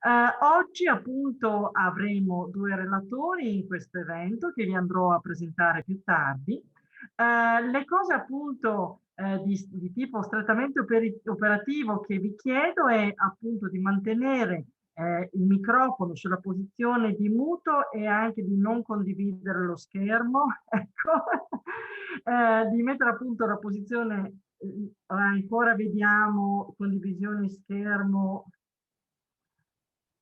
Oggi appunto avremo due relatori in questo evento che vi andrò a presentare più tardi. Le cose appunto di tipo strettamente operativo che vi chiedo è appunto di mantenere il microfono sulla posizione di muto e anche di non condividere lo schermo, ecco, di mettere appunto la posizione, ancora vediamo condivisione schermo.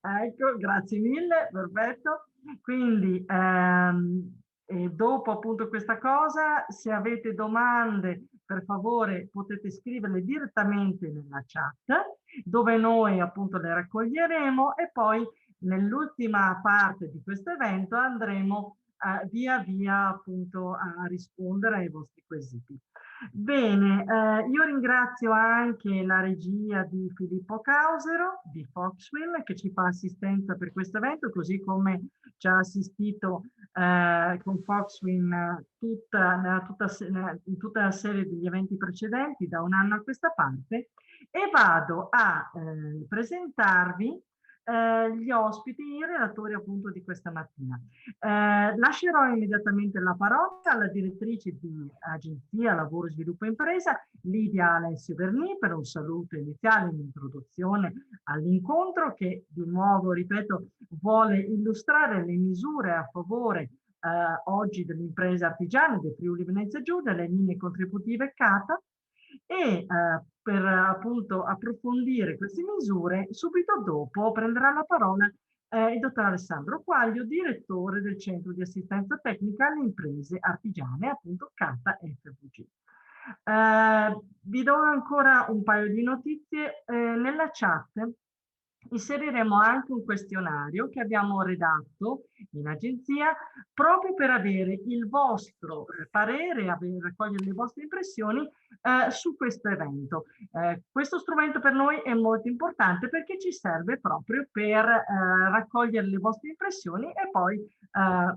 Ecco, grazie mille, perfetto. Quindi, e dopo appunto questa cosa, se avete domande, per favore potete scriverle direttamente nella chat, dove noi appunto le raccoglieremo e poi nell'ultima parte di questo evento andremo via via appunto a rispondere ai vostri quesiti. Bene, io ringrazio anche la regia di Filippo Causero di Foxwheel che ci fa assistenza per questo evento, così come ci ha assistito con Foxwheel in tutta la serie degli eventi precedenti da un anno a questa parte e vado a presentarvi gli ospiti, i relatori appunto di questa mattina. Lascerò immediatamente la parola alla direttrice di Agenzia Lavoro Sviluppo Impresa, Lidia Alessio Verni, per un saluto iniziale, un'introduzione all'incontro che di nuovo, ripeto, vuole illustrare le misure a favore oggi delle imprese artigiane del Friuli Venezia Giulia, le linee contributive CATA e per appunto approfondire queste misure subito dopo prenderà la parola il dottor Alessandro Quaglio, direttore del Centro di Assistenza Tecnica alle Imprese Artigiane, appunto CATA FVG. Vi do ancora un paio di notizie. Nella chat inseriremo anche un questionario che abbiamo redatto in agenzia proprio per avere il vostro parere, raccogliere le vostre impressioni su questo evento. Questo strumento per noi è molto importante perché ci serve proprio per raccogliere le vostre impressioni e poi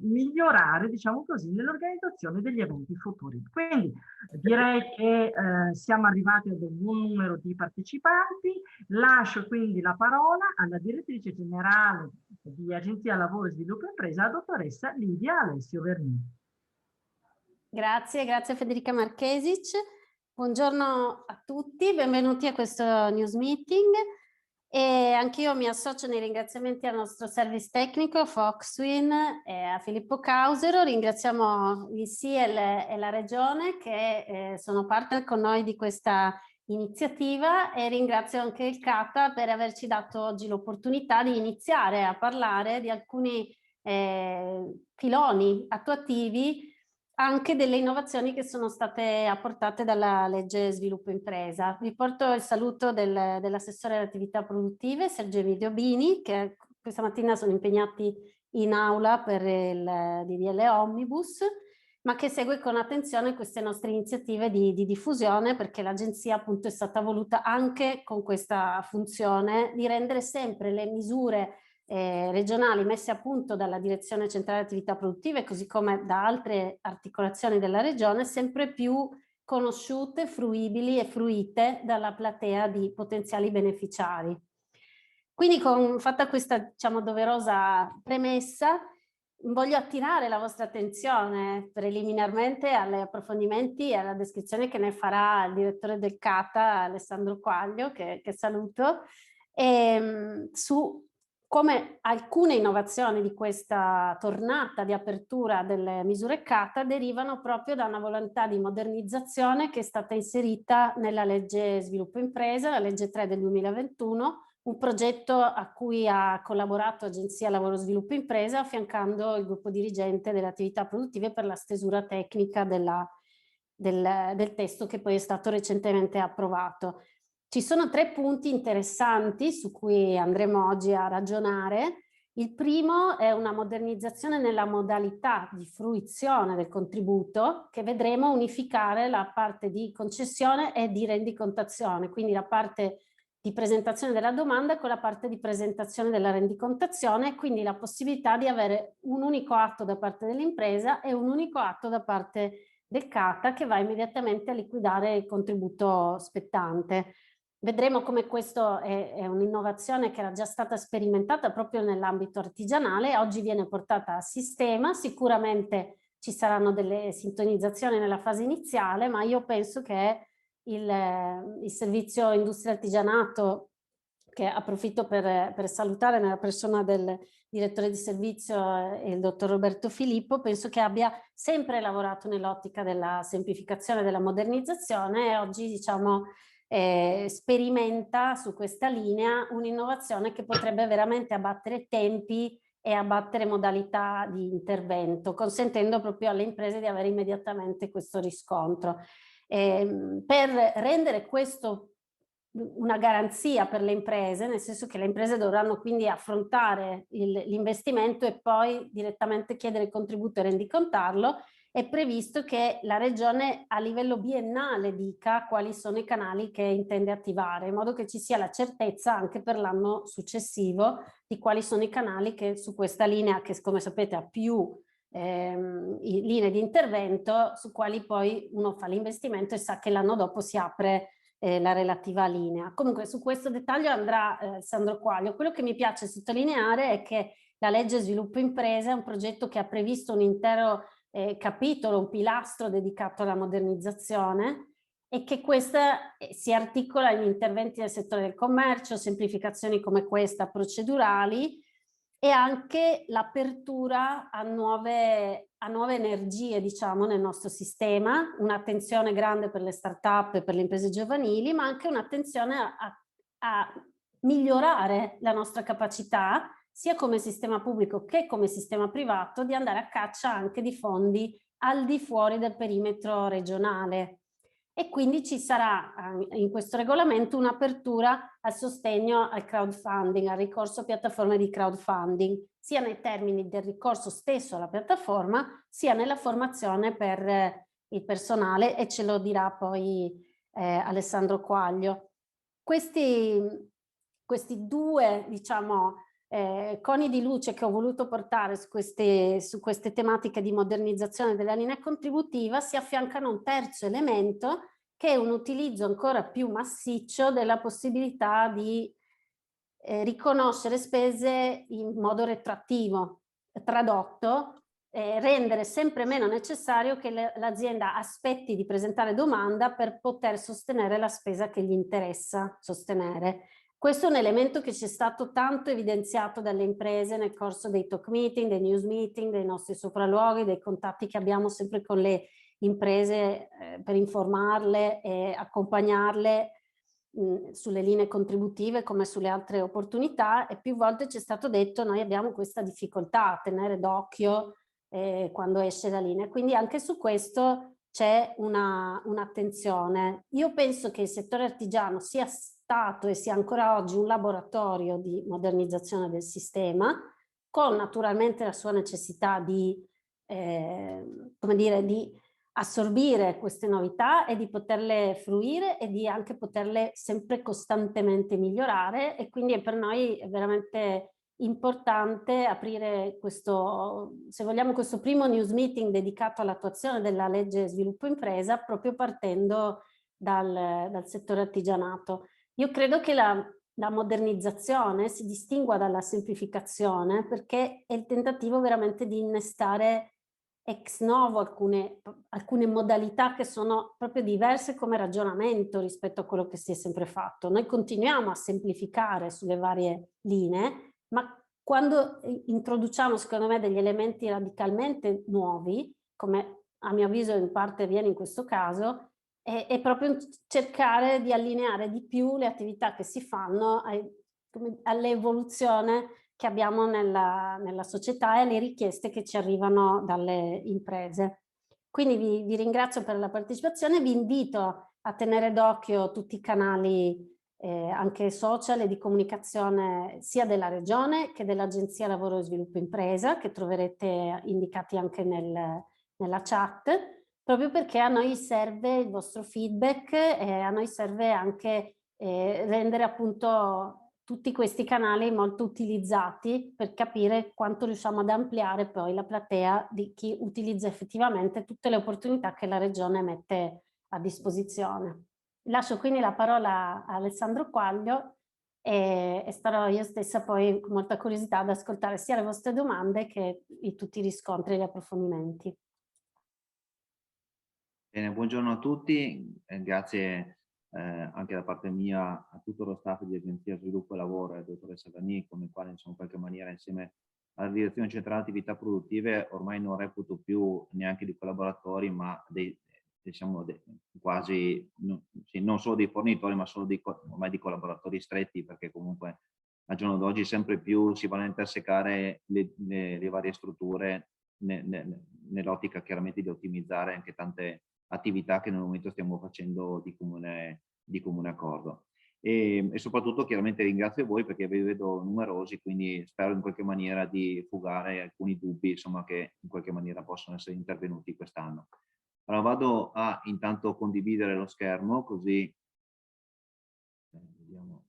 migliorare, diciamo così, nell'organizzazione degli eventi futuri. Quindi direi che siamo arrivati ad un buon numero di partecipanti. Lascio quindi la parola alla direttrice generale di Agenzia Lavoro e Sviluppo Impresa, la dottoressa Lidia Alessio Verni. Grazie Federica Marchesic. Buongiorno a tutti, benvenuti a questo news meeting. E anch'io mi associo nei ringraziamenti al nostro service tecnico Foxwin e a Filippo Causero. Ringraziamo il SIEL e la Regione che sono partner con noi di questa iniziativa e ringrazio anche il CATA per averci dato oggi l'opportunità di iniziare a parlare di alcuni filoni attuativi anche delle innovazioni che sono state apportate dalla legge Sviluppo Impresa. Vi porto il saluto dell'assessore alle attività produttive Sergio Emilio Bini, che questa mattina sono impegnati in aula per il DDL Omnibus, ma che segue con attenzione queste nostre iniziative di diffusione, perché l'agenzia appunto è stata voluta anche con questa funzione di rendere sempre le misure regionali messe a punto dalla Direzione Centrale Attività Produttive, così come da altre articolazioni della Regione, sempre più conosciute, fruibili e fruite dalla platea di potenziali beneficiari. Quindi fatta questa, diciamo, doverosa premessa, voglio attirare la vostra attenzione preliminarmente agli approfondimenti e alla descrizione che ne farà il direttore del CATA, Alessandro Quaglio, che saluto, su come alcune innovazioni di questa tornata di apertura delle misure CATA derivano proprio da una volontà di modernizzazione che è stata inserita nella legge Sviluppo Impresa, la legge 3 del 2021, un progetto a cui ha collaborato Agenzia Lavoro Sviluppo Impresa, affiancando il gruppo dirigente delle attività produttive per la stesura tecnica del testo che poi è stato recentemente approvato. Ci sono 3 punti interessanti su cui andremo oggi a ragionare. Il primo è una modernizzazione nella modalità di fruizione del contributo, che vedremo unificare la parte di concessione e di rendicontazione, quindi la parte di presentazione della domanda con la parte di presentazione della rendicontazione, quindi la possibilità di avere un unico atto da parte dell'impresa e un unico atto da parte del CATA che va immediatamente a liquidare il contributo spettante. vedremo come questo è un'innovazione che era già stata sperimentata proprio nell'ambito artigianale, oggi viene portata a sistema, sicuramente ci saranno delle sintonizzazioni nella fase iniziale, ma io penso che il servizio industria artigianato, che approfitto per salutare nella persona del direttore di servizio il dottor Roberto Filippo, penso che abbia sempre lavorato nell'ottica della semplificazione e della modernizzazione e oggi diciamo sperimenta su questa linea un'innovazione che potrebbe veramente abbattere tempi e abbattere modalità di intervento, consentendo proprio alle imprese di avere immediatamente questo riscontro. Per rendere questo una garanzia per le imprese, nel senso che le imprese dovranno quindi affrontare l'investimento e poi direttamente chiedere il contributo e rendicontarlo, è previsto che la Regione a livello biennale dica quali sono i canali che intende attivare, in modo che ci sia la certezza anche per l'anno successivo di quali sono i canali che su questa linea, che come sapete ha più linee di intervento, su quali poi uno fa l'investimento e sa che l'anno dopo si apre la relativa linea. Comunque su questo dettaglio andrà Alessandro Quaglio. Quello che mi piace sottolineare è che la legge sviluppo imprese è un progetto che ha previsto un intero capitolo, un pilastro dedicato alla modernizzazione e che questa si articola in interventi nel settore del commercio, semplificazioni come questa procedurali e anche l'apertura a nuove energie, diciamo, nel nostro sistema, un'attenzione grande per le start-up e per le imprese giovanili, ma anche un'attenzione a migliorare la nostra capacità, sia come sistema pubblico che come sistema privato, di andare a caccia anche di fondi al di fuori del perimetro regionale. E quindi ci sarà in questo regolamento un'apertura al sostegno al crowdfunding, al ricorso a piattaforme di crowdfunding, sia nei termini del ricorso stesso alla piattaforma, sia nella formazione per il personale, e ce lo dirà poi Alessandro Quaglio. Questi due, diciamo, coni di luce che ho voluto portare su queste tematiche di modernizzazione della linea contributiva si affiancano a un terzo elemento, che è un utilizzo ancora più massiccio della possibilità di riconoscere spese in modo retroattivo. Tradotto, rendere sempre meno necessario che l'azienda aspetti di presentare domanda per poter sostenere la spesa che gli interessa sostenere. Questo è un elemento che ci è stato tanto evidenziato dalle imprese nel corso dei talk meeting, dei news meeting, dei nostri sopralluoghi, dei contatti che abbiamo sempre con le imprese per informarle e accompagnarle sulle linee contributive come sulle altre opportunità, e più volte ci è stato detto noi abbiamo questa difficoltà a tenere d'occhio quando esce la linea, quindi anche su questo c'è un'attenzione. Io penso che il settore artigiano sia stato e sia ancora oggi un laboratorio di modernizzazione del sistema, con naturalmente la sua necessità di, come dire, di assorbire queste novità e di poterle fruire e di anche poterle sempre costantemente migliorare, e quindi per noi è veramente importante aprire questo, se vogliamo, questo primo news meeting dedicato all'attuazione della legge sviluppo impresa, proprio partendo dal settore artigianato. Io credo che la modernizzazione si distingua dalla semplificazione perché è il tentativo veramente di innestare ex novo alcune modalità che sono proprio diverse come ragionamento rispetto a quello che si è sempre fatto. Noi continuiamo a semplificare sulle varie linee, ma quando introduciamo, secondo me, degli elementi radicalmente nuovi, come a mio avviso in parte avviene in questo caso, è proprio cercare di allineare di più le attività che si fanno all'evoluzione che abbiamo nella società e alle richieste che ci arrivano dalle imprese. Quindi vi ringrazio per la partecipazione, vi invito a tenere d'occhio tutti i canali anche social e di comunicazione sia della Regione che dell'Agenzia Lavoro e Sviluppo Impresa, che troverete indicati anche nella chat, proprio perché a noi serve il vostro feedback e a noi serve anche rendere appunto tutti questi canali molto utilizzati per capire quanto riusciamo ad ampliare poi la platea di chi utilizza effettivamente tutte le opportunità che la Regione mette a disposizione. Lascio quindi la parola a Alessandro Quaglio e starò io stessa poi con molta curiosità ad ascoltare sia le vostre domande che tutti i riscontri e gli approfondimenti. Bene, buongiorno a tutti, grazie anche da parte mia a tutto lo staff di Agenzia Sviluppo e Lavoro e alla dottoressa Dani, con il quale insomma, in qualche maniera insieme alla Direzione Centrale Attività Produttive ormai non reputo più neanche di collaboratori, ma diciamo quasi, non solo dei fornitori, ma solo ormai di collaboratori stretti, perché comunque al giorno d'oggi sempre più si vanno a intersecare le varie strutture nell'ottica chiaramente di ottimizzare anche tante attività che nel momento stiamo facendo di comune accordo. E soprattutto chiaramente ringrazio voi perché vi vedo numerosi, quindi spero in qualche maniera di fugare alcuni dubbi insomma, che in qualche maniera possono essere intervenuti quest'anno. Allora vado a intanto condividere lo schermo così vediamo.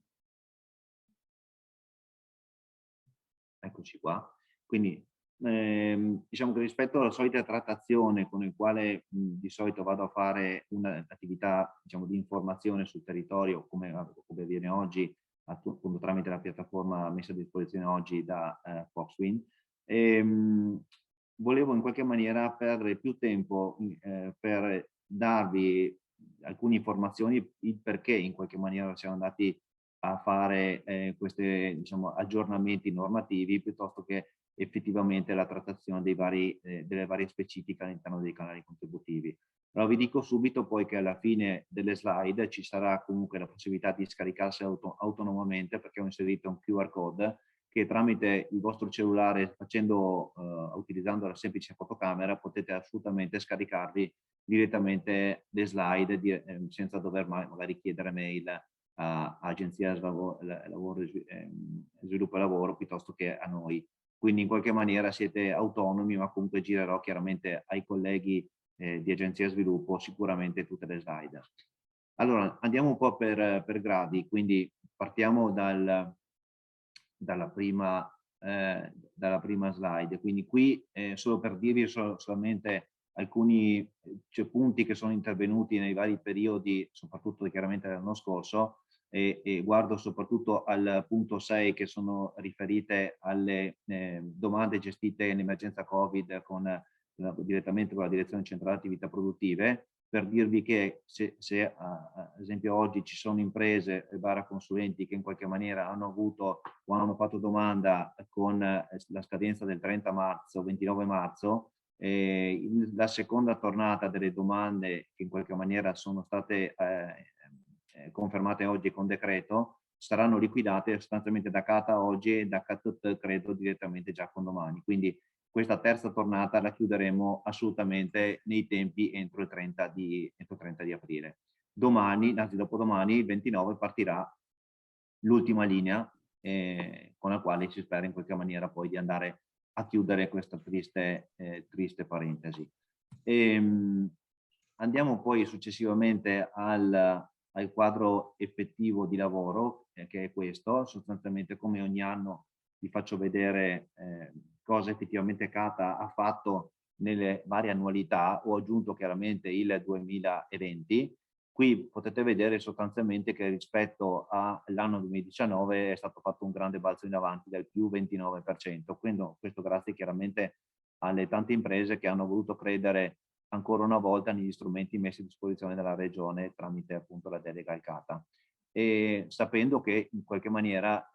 Eccoci qua. Quindi diciamo che rispetto alla solita trattazione con il quale di solito vado a fare un'attività diciamo, di informazione sul territorio, come avviene oggi appunto tramite la piattaforma messa a disposizione oggi da Foxwind, volevo in qualche maniera perdere più tempo per darvi alcune informazioni, il perché in qualche maniera siamo andati a fare questi diciamo, aggiornamenti normativi piuttosto che effettivamente la trattazione delle varie specifiche all'interno dei canali contributivi. Allora vi dico subito poi che alla fine delle slide ci sarà comunque la possibilità di scaricarsi autonomamente perché ho inserito un QR code che tramite il vostro cellulare utilizzando la semplice fotocamera potete assolutamente scaricarvi direttamente le slide senza dover magari chiedere mail a Agenzia Sviluppo e Lavoro piuttosto che a noi. Quindi in qualche maniera siete autonomi, ma comunque girerò chiaramente ai colleghi di Agenzia Sviluppo sicuramente tutte le slide. Allora andiamo un po' per gradi, quindi partiamo dalla prima slide. Quindi qui solo per dirvi solamente alcuni punti che sono intervenuti nei vari periodi, soprattutto chiaramente l'anno scorso, e guardo soprattutto al punto 6 che sono riferite alle domande gestite in emergenza Covid direttamente con la Direzione Centrale Attività Produttive, per dirvi che se ad esempio oggi ci sono imprese e consulenti che in qualche maniera hanno avuto o hanno fatto domanda con la scadenza del 30 marzo, 29 marzo, la seconda tornata delle domande che in qualche maniera sono state confermate oggi con decreto saranno liquidate sostanzialmente da Cata oggi e da Catut credo direttamente già con domani. Quindi questa terza tornata la chiuderemo assolutamente nei tempi entro il 30 di aprile. Domani, anzi dopodomani, il 29, partirà l'ultima linea con la quale si spera in qualche maniera poi di andare a chiudere questa triste parentesi. Andiamo poi successivamente al quadro effettivo di lavoro, che è questo. Sostanzialmente come ogni anno vi faccio vedere cosa effettivamente Cata ha fatto nelle varie annualità. Ho aggiunto chiaramente il 2020. Qui potete vedere sostanzialmente che rispetto all'anno 2019 è stato fatto un grande balzo in avanti del più 29%. Quindi questo grazie chiaramente alle tante imprese che hanno voluto credere ancora una volta negli strumenti messi a disposizione dalla Regione tramite appunto la delega al Cata. E sapendo che in qualche maniera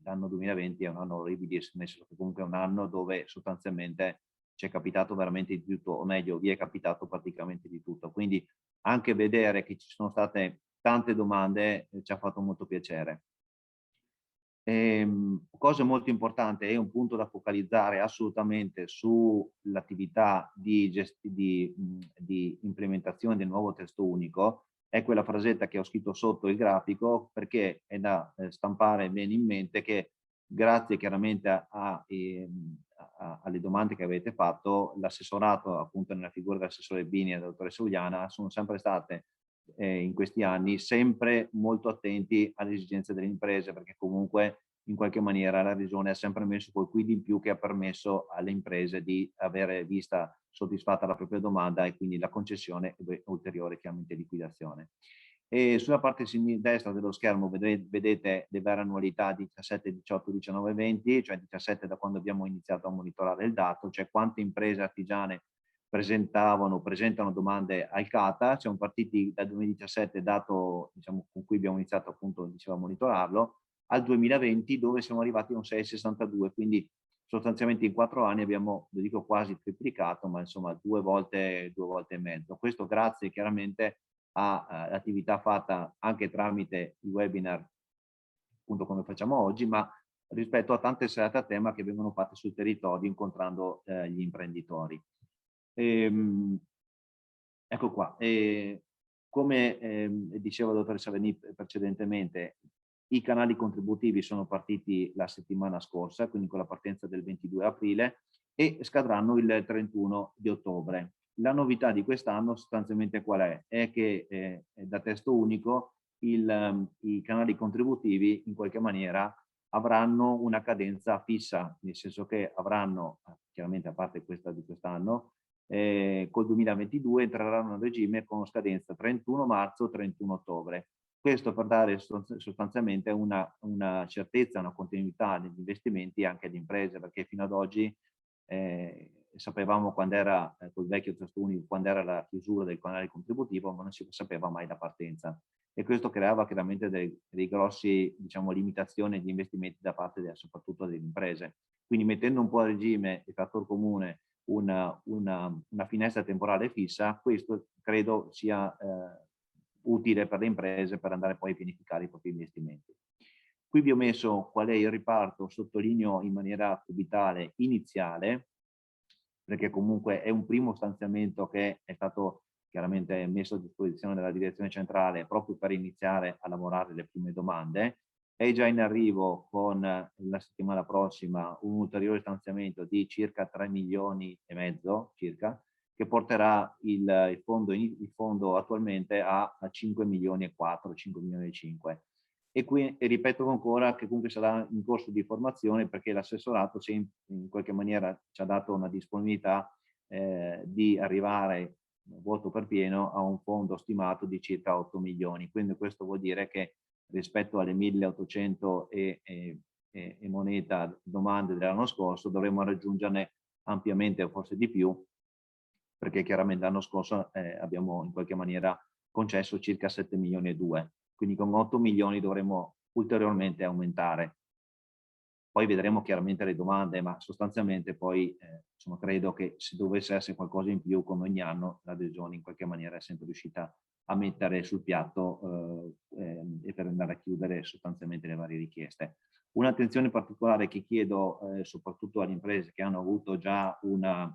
l'anno 2020 è un anno orribile, nel senso che comunque è un anno dove sostanzialmente ci è capitato veramente di tutto, o meglio, vi è capitato praticamente di tutto. Quindi anche vedere che ci sono state tante domande ci ha fatto molto piacere. Cosa molto importante e un punto da focalizzare assolutamente sull'attività di implementazione del nuovo testo unico è quella frasetta che ho scritto sotto il grafico, perché è da stampare bene in mente che grazie chiaramente alle domande che avete fatto, l'assessorato appunto nella figura dell'assessore Bini e della dottoressa Uliana sono sempre state in questi anni sempre molto attenti alle esigenze delle imprese, perché comunque in qualche maniera la Regione ha sempre messo quel quid in più che ha permesso alle imprese di avere vista soddisfatta la propria domanda e quindi la concessione e ulteriore chiaramente liquidazione. E sulla parte destra dello schermo vedete le varie annualità 17, 18, 19, 20, cioè 17 da quando abbiamo iniziato a monitorare il dato, cioè quante imprese artigiane presentano domande al CATA. Siamo partiti dal 2017, dato diciamo, con cui abbiamo iniziato appunto a monitorarlo, al 2020 dove siamo arrivati a un 6,62, quindi sostanzialmente in 4 anni abbiamo, lo dico quasi triplicato, ma insomma due volte e mezzo. Questo grazie chiaramente all'attività fatta anche tramite i webinar, appunto come facciamo oggi, ma rispetto a tante serate a tema che vengono fatte sul territorio incontrando gli imprenditori. Ecco qua, come diceva la dottoressa Veni precedentemente, i canali contributivi sono partiti la settimana scorsa, quindi con la partenza del 22 aprile, e scadranno il 31 di ottobre. La novità di quest'anno sostanzialmente qual è? È che da testo unico i canali contributivi in qualche maniera avranno una cadenza fissa, nel senso che avranno, chiaramente a parte questa di quest'anno, col 2022 entreranno a regime con scadenza 31 marzo, 31 ottobre. Questo per dare sostanzialmente una certezza, una continuità negli investimenti anche alle imprese, perché fino ad oggi sapevamo quando era, col vecchio testo unico, quando era la chiusura del canale contributivo, ma non si sapeva mai la partenza. E questo creava chiaramente dei grossi, diciamo, limitazioni agli investimenti da parte soprattutto delle imprese. Quindi mettendo un po' a regime il fattore comune una finestra temporale fissa, questo credo sia utile per le imprese per andare poi a pianificare i propri investimenti. Qui vi ho messo qual è il riparto, sottolineo in maniera cubitale iniziale, perché comunque è un primo stanziamento che è stato chiaramente messo a disposizione della direzione centrale proprio per iniziare a lavorare le prime domande. È già in arrivo con la settimana prossima un ulteriore stanziamento di circa 3 milioni e mezzo circa, che porterà il fondo attualmente a 5 milioni e 4, 5 milioni e 5. E qui ripeto ancora che comunque sarà in corso di formazione, perché l'assessorato in qualche maniera ci ha dato una disponibilità di arrivare voto per pieno a un fondo stimato di circa 8 milioni. Quindi questo vuol dire che rispetto alle 1800 e moneta domande dell'anno scorso dovremmo raggiungerne ampiamente o forse di più, perché chiaramente l'anno scorso abbiamo in qualche maniera concesso circa 7 milioni e 2, quindi con 8 milioni dovremmo ulteriormente aumentare. Poi vedremo chiaramente le domande, ma sostanzialmente poi insomma, credo che se dovesse essere qualcosa in più, come ogni anno, la Regione in qualche maniera è sempre riuscita a mettere sul piatto e per andare a chiudere sostanzialmente le varie richieste. Un'attenzione particolare che chiedo soprattutto alle imprese che hanno avuto già un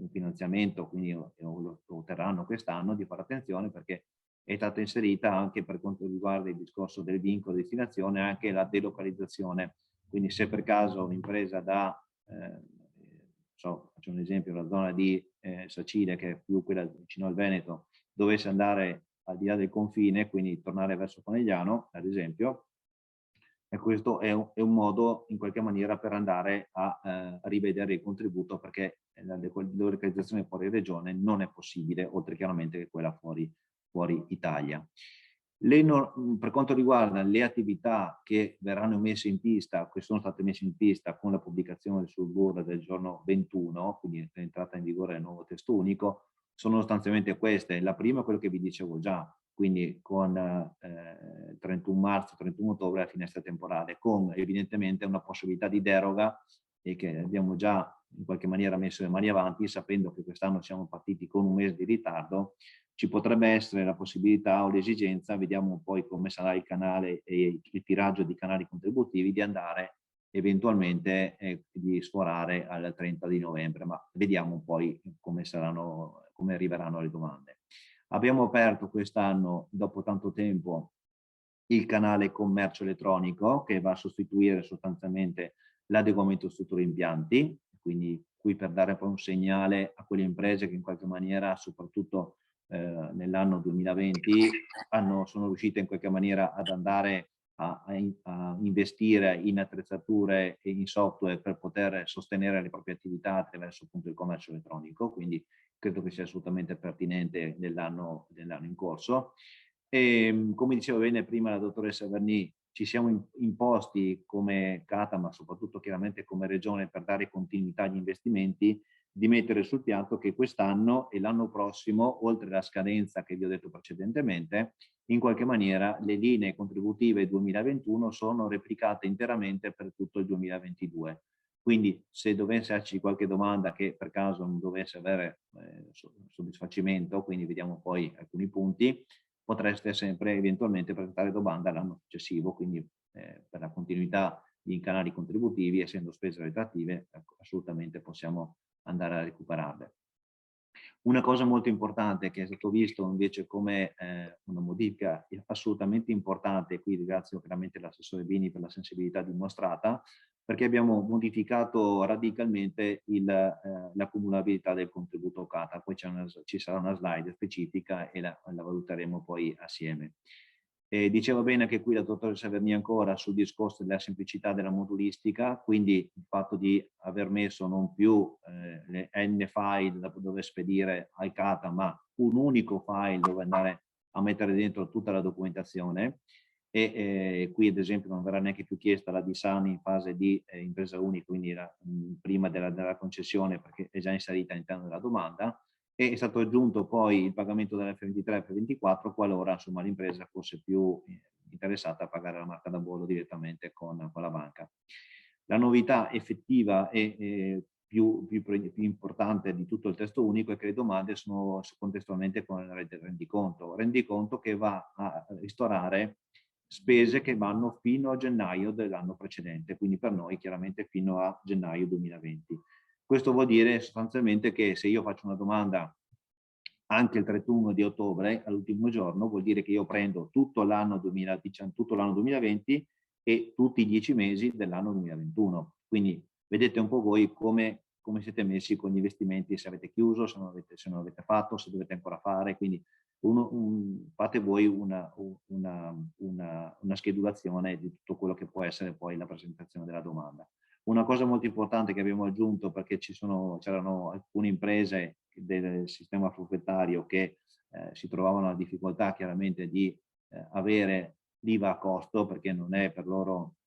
finanziamento, quindi lo otterranno quest'anno, di fare attenzione perché è stata inserita anche per quanto riguarda il discorso del vincolo di destinazione anche la delocalizzazione. Quindi se per caso un'impresa faccio un esempio, la zona di Sacile, che è più quella vicino al Veneto, dovesse andare al di là del confine, quindi tornare verso Conegliano, ad esempio, e questo è un modo in qualche maniera per andare a rivedere il contributo, perché la delocalizzazione fuori regione non è possibile, oltre chiaramente che quella fuori Italia. Per quanto riguarda le attività che verranno messe in pista, che sono state messe in pista con la pubblicazione sul BUR del giorno 21, quindi l'entrata in vigore del nuovo testo unico, sono sostanzialmente queste. La prima è quello che vi dicevo già, quindi con 31 marzo, 31 ottobre la finestra temporale, con evidentemente una possibilità di deroga e che abbiamo già in qualche maniera messo le mani avanti, sapendo che quest'anno siamo partiti con un mese di ritardo. Ci potrebbe essere la possibilità o l'esigenza, vediamo poi come sarà il canale e il tiraggio di canali contributivi, di andare eventualmente di sforare al 30 di novembre, ma vediamo poi come arriveranno le domande. Abbiamo aperto quest'anno, dopo tanto tempo, il canale commercio elettronico, che va a sostituire sostanzialmente l'adeguamento strutture impianti, quindi qui per dare poi un segnale a quelle imprese che in qualche maniera, soprattutto nell'anno 2020, sono riuscite in qualche maniera ad andare a investire in attrezzature e in software per poter sostenere le proprie attività attraverso appunto il commercio elettronico, quindi credo che sia assolutamente pertinente nell'anno in corso. E, come diceva bene prima la dottoressa Verni, ci siamo imposti come Cata, ma soprattutto chiaramente come Regione, per dare continuità agli investimenti, di mettere sul piatto che quest'anno e l'anno prossimo, oltre alla scadenza che vi ho detto precedentemente, in qualche maniera le linee contributive 2021 sono replicate interamente per tutto il 2022. Quindi se dovesse esserci qualche domanda che per caso non dovesse avere soddisfacimento, quindi vediamo poi alcuni punti, potreste sempre eventualmente presentare domanda l'anno successivo, quindi per la continuità di canali contributivi, essendo spese retroattive, assolutamente possiamo andare a recuperarle. Una cosa molto importante che è stato visto invece come una modifica assolutamente importante, e qui ringrazio veramente l'assessore Bini per la sensibilità dimostrata, perché abbiamo modificato radicalmente la cumulabilità del contributo Cata. Poi ci sarà una slide specifica e la valuteremo poi assieme. Diceva bene anche qui la dottoressa Verni ancora sul discorso della semplicità della modulistica, quindi il fatto di aver messo non più le N file da dove spedire al Cata, ma un unico file dove andare a mettere dentro tutta la documentazione. Qui ad esempio non verrà neanche più chiesta la DISAN in fase di impresa unica, quindi prima della concessione, perché è già inserita all'interno della domanda. E è stato aggiunto poi il pagamento dell'F23 e F24 qualora l'impresa fosse più interessata a pagare la marca da bollo direttamente con la banca. La novità effettiva e più importante di tutto il testo unico è che le domande sono contestualmente con il rendiconto che va a ristorare spese che vanno fino a gennaio dell'anno precedente, quindi per noi chiaramente fino a gennaio 2020. Questo vuol dire sostanzialmente che se io faccio una domanda anche il 31 di ottobre, all'ultimo giorno, vuol dire che io prendo tutto l'anno 2020 e tutti i 10 mesi dell'anno 2021. Quindi vedete un po' voi come siete messi con gli investimenti, se avete chiuso, se non avete fatto, se dovete ancora fare. Quindi fate voi una schedulazione di tutto quello che può essere poi la presentazione della domanda. Una cosa molto importante che abbiamo aggiunto, perché c'erano alcune imprese del sistema forfettario che si trovavano la difficoltà chiaramente di avere l'IVA a costo, perché non è per loro,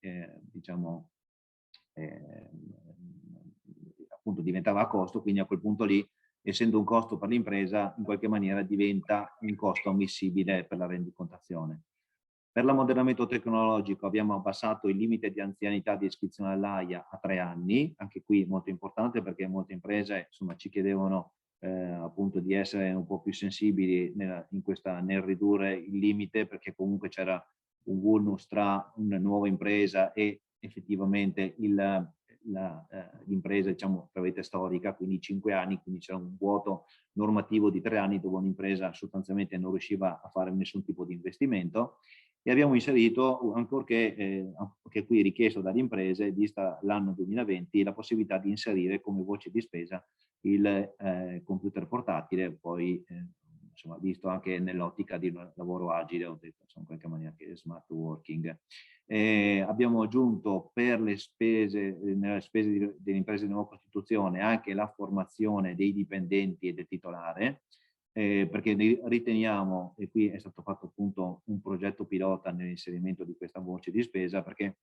appunto diventava a costo, quindi a quel punto lì, essendo un costo per l'impresa, in qualche maniera diventa un costo ammissibile per la rendicontazione. Per l'ammodernamento tecnologico abbiamo abbassato il limite di anzianità di iscrizione all'AIA a 3 anni, anche qui molto importante perché molte imprese ci chiedevano appunto di essere un po' più sensibili nel ridurre il limite, perché comunque c'era un vulnus tra una nuova impresa e effettivamente l'impresa storica, quindi 5 anni, quindi c'era un vuoto normativo di 3 anni dove un'impresa sostanzialmente non riusciva a fare nessun tipo di investimento. E abbiamo inserito, ancorché anche qui richiesto dalle imprese, vista l'anno 2020, la possibilità di inserire come voce di spesa il computer portatile, poi visto anche nell'ottica di un lavoro agile, ho detto in qualche maniera che smart working. Abbiamo aggiunto per nelle spese delle imprese di nuova costituzione anche la formazione dei dipendenti e del titolare, perché riteniamo, e qui è stato fatto appunto un progetto pilota nell'inserimento di questa voce di spesa, perché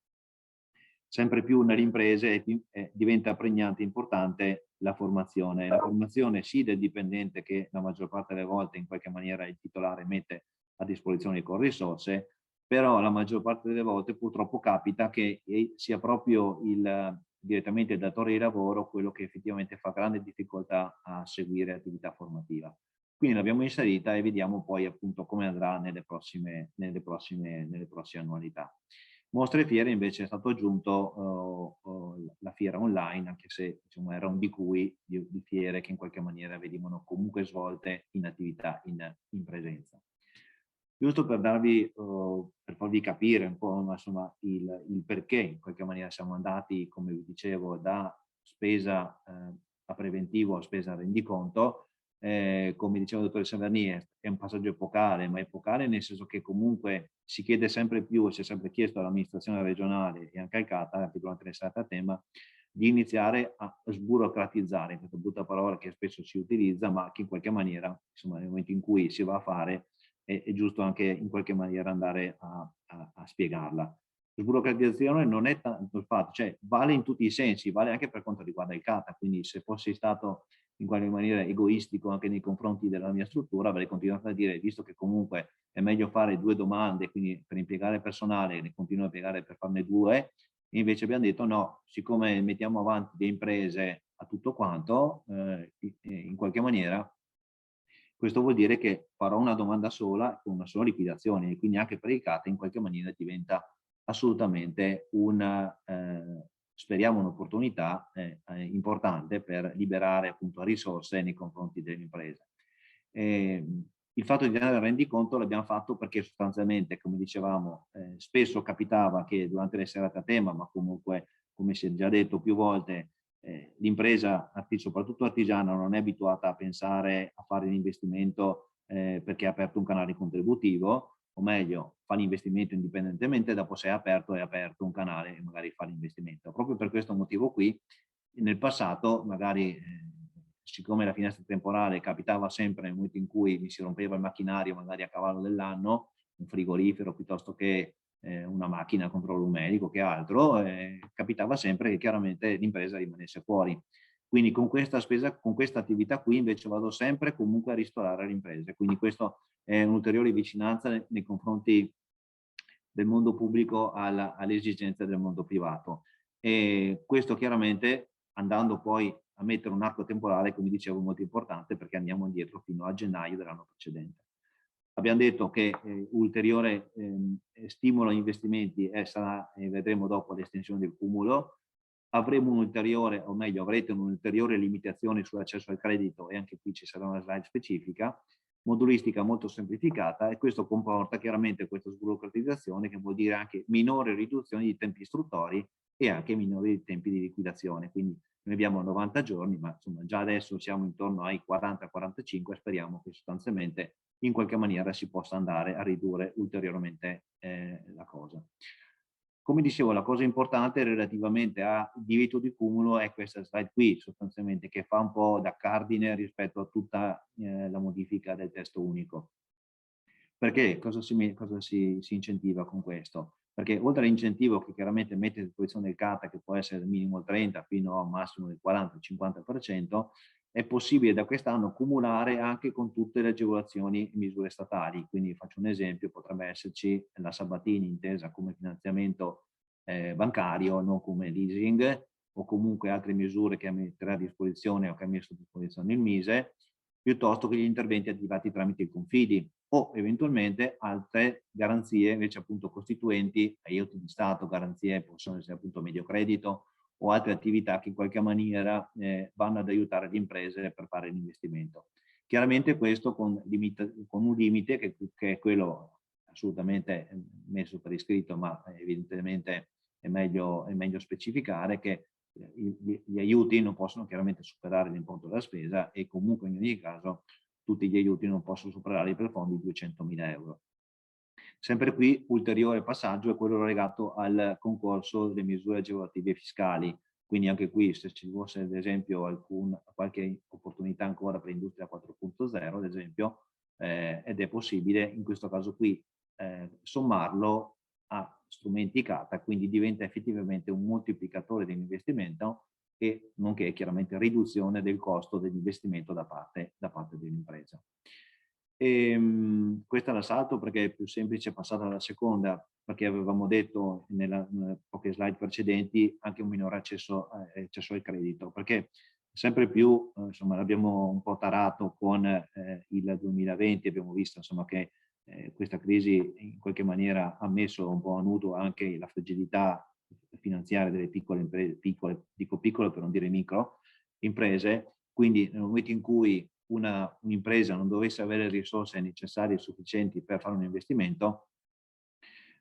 sempre più nelle imprese diventa pregnante e importante la formazione sì del dipendente, che la maggior parte delle volte in qualche maniera il titolare mette a disposizione con risorse, però la maggior parte delle volte purtroppo capita che sia proprio direttamente il datore di lavoro quello che effettivamente fa grande difficoltà a seguire attività formativa. Quindi l'abbiamo inserita e vediamo poi appunto come andrà nelle prossime annualità. Mostre e fiere invece è stato aggiunto la fiera online, anche se era un di fiere che in qualche maniera venivano comunque svolte in attività in presenza. Giusto per farvi capire un po' il perché in qualche maniera siamo andati, come vi dicevo, da spesa a preventivo a spesa a rendiconto. Come diceva il dottoressa Verni, è un passaggio epocale, ma epocale nel senso che comunque si chiede sempre più e si è sempre chiesto all'amministrazione regionale e anche al CATA, anche durante l'estate a tema, di iniziare a sburocratizzare, questa brutta parola che spesso si utilizza, ma che in qualche maniera, insomma, nel momento in cui si va a fare, è giusto anche in qualche maniera andare a spiegarla. Sburocratizzazione non è tanto il fatto, cioè vale in tutti i sensi, vale anche per quanto riguarda il CATA, quindi se fossi stato in qualche maniera egoistico anche nei confronti della mia struttura, avrei continuato a dire, visto che comunque è meglio fare 2 domande, quindi per impiegare personale ne continuo a impiegare per farne 2, e invece abbiamo detto no, siccome mettiamo avanti le imprese a tutto quanto, in qualche maniera, questo vuol dire che farò una domanda sola con una sola liquidazione, e quindi anche per il CATA in qualche maniera diventa assolutamente speriamo un'opportunità importante per liberare appunto risorse nei confronti delle imprese. Il fatto di dare il rendiconto l'abbiamo fatto perché sostanzialmente, come dicevamo, spesso capitava che durante le serate a tema, ma comunque, come si è già detto più volte, l'impresa, soprattutto artigiana, non è abituata a pensare a fare l'investimento perché ha aperto un canale contributivo, o meglio, fa l'investimento indipendentemente, dopo se è aperto un canale e magari fa l'investimento. Proprio per questo motivo qui, nel passato, magari, siccome la finestra temporale capitava sempre nel momento in cui mi si rompeva il macchinario, magari a cavallo dell'anno, un frigorifero piuttosto che una macchina a controllo numerico che altro, capitava sempre che chiaramente l'impresa rimanesse fuori. Quindi con questa spesa, con questa attività qui invece vado sempre comunque a ristorare le imprese. Quindi questo è un'ulteriore vicinanza nei confronti del mondo pubblico alle esigenze del mondo privato. E questo chiaramente andando poi a mettere un arco temporale, come dicevo, molto importante, perché andiamo indietro fino a gennaio dell'anno precedente. Abbiamo detto che ulteriore stimolo agli investimenti sarà, vedremo dopo l'estensione del cumulo. Avremo un'ulteriore, o meglio avrete un'ulteriore limitazione sull'accesso al credito, e anche qui ci sarà una slide specifica, modulistica molto semplificata, e questo comporta chiaramente questa sburocratizzazione, che vuol dire anche minore riduzione di tempi istruttori e anche minori tempi di liquidazione. Quindi noi abbiamo 90 giorni, ma insomma già adesso siamo intorno ai 40-45, speriamo che sostanzialmente in qualche maniera si possa andare a ridurre ulteriormente la cosa. Come dicevo, la cosa importante relativamente al divieto di cumulo è questa slide qui, sostanzialmente, che fa un po' da cardine rispetto a tutta la modifica del testo unico. Perché cosa si incentiva con questo? Perché oltre all'incentivo che chiaramente mette a disposizione il CATA, che può essere minimo il 30 fino a un massimo del 40-50%, è possibile da quest'anno cumulare anche con tutte le agevolazioni e misure statali. Quindi faccio un esempio, potrebbe esserci la Sabatini intesa come finanziamento bancario, non come leasing, o comunque altre misure che metterà a disposizione o che ha messo a disposizione il Mise, piuttosto che gli interventi attivati tramite i confidi, o eventualmente altre garanzie invece appunto costituenti, aiuti di Stato, garanzie possono essere appunto medio credito o altre attività che in qualche maniera vanno ad aiutare le imprese per fare l'investimento. Chiaramente questo con un limite che è quello assolutamente messo per iscritto, ma evidentemente è meglio specificare che gli aiuti non possono chiaramente superare l'importo della spesa, e comunque in ogni caso tutti gli aiuti non possono superare i plafondi di 200.000 euro. Sempre qui ulteriore passaggio è quello legato al concorso delle misure agevolative fiscali, quindi anche qui se ci fosse ad esempio qualche opportunità ancora per l'industria 4.0 ad esempio, ed è possibile in questo caso qui sommarlo a strumenti CATA, quindi diventa effettivamente un moltiplicatore dell'investimento, e nonché chiaramente riduzione del costo dell'investimento da parte dell'impresa. Questa la salto perché è più semplice passare alla seconda, perché avevamo detto nelle poche slide precedenti anche un minore accesso al credito, perché sempre più insomma l'abbiamo un po' tarato con il 2020, abbiamo visto insomma che questa crisi in qualche maniera ha messo un po' a nudo anche la fragilità finanziaria delle piccole imprese, dico piccole per non dire micro imprese, quindi nel momento in cui un'impresa non dovesse avere risorse necessarie e sufficienti per fare un investimento,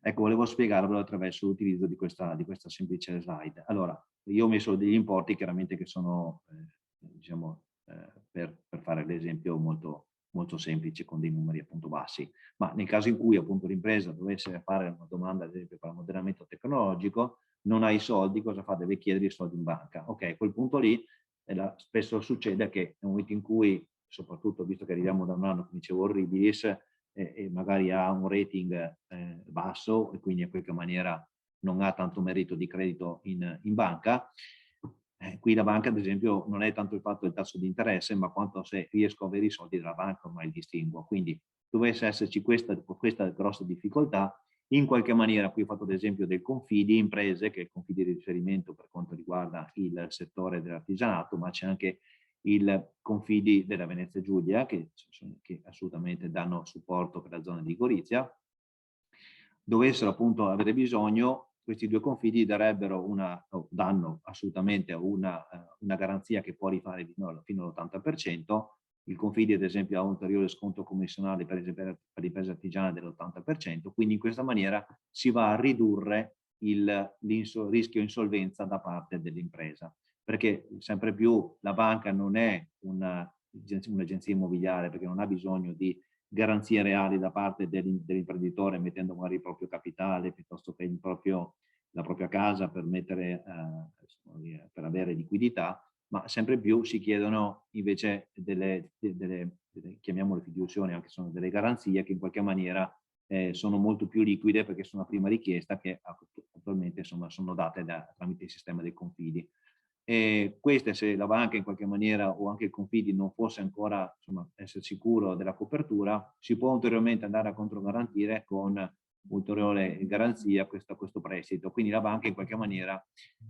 ecco, volevo spiegarvelo attraverso l'utilizzo di questa semplice slide. Allora, io ho messo degli importi chiaramente che sono, diciamo, per fare l'esempio molto semplice con dei numeri appunto bassi, ma nel caso in cui appunto l'impresa dovesse fare una domanda ad esempio per ammodernamento tecnologico, non ha i soldi, cosa fa? Deve chiedere i soldi in banca. Ok, a quel punto lì spesso succede che nel momento in cui, soprattutto visto che arriviamo da un anno, come dicevo, orribilis, e magari ha un rating basso e quindi in qualche maniera non ha tanto merito di credito in banca, qui la banca ad esempio non è tanto il fatto del tasso di interesse, ma quanto se riesco a avere i soldi della banca ormai il distinguo. Quindi dovesse esserci questa grossa difficoltà, in qualche maniera, qui ho fatto l'esempio del Confidi Imprese, che è il Confidi di riferimento per quanto riguarda il settore dell'artigianato, ma c'è anche il Confidi della Venezia Giulia, che assolutamente danno supporto per la zona di Gorizia. Dovessero appunto avere bisogno, questi due confidi danno assolutamente una garanzia che può rifare fino all'80%. Il Confidi ad esempio ha un ulteriore sconto commissionale per l'impresa artigiana dell'80%, quindi in questa maniera si va a ridurre il rischio insolvenza da parte dell'impresa, perché sempre più la banca non è un'agenzia immobiliare, perché non ha bisogno di garanzie reali da parte dell'imprenditore mettendo magari il proprio capitale piuttosto che la propria casa per per avere liquidità, ma sempre più si chiedono invece chiamiamole fiducioni, anche sono delle garanzie che in qualche maniera sono molto più liquide perché sono a prima richiesta, che attualmente insomma sono date tramite il sistema dei confidi. E queste, se la banca in qualche maniera o anche il Confidi non fosse ancora essere sicuro della copertura, si può ulteriormente andare a controgarantire con ulteriore garanzia questo prestito. Quindi la banca in qualche maniera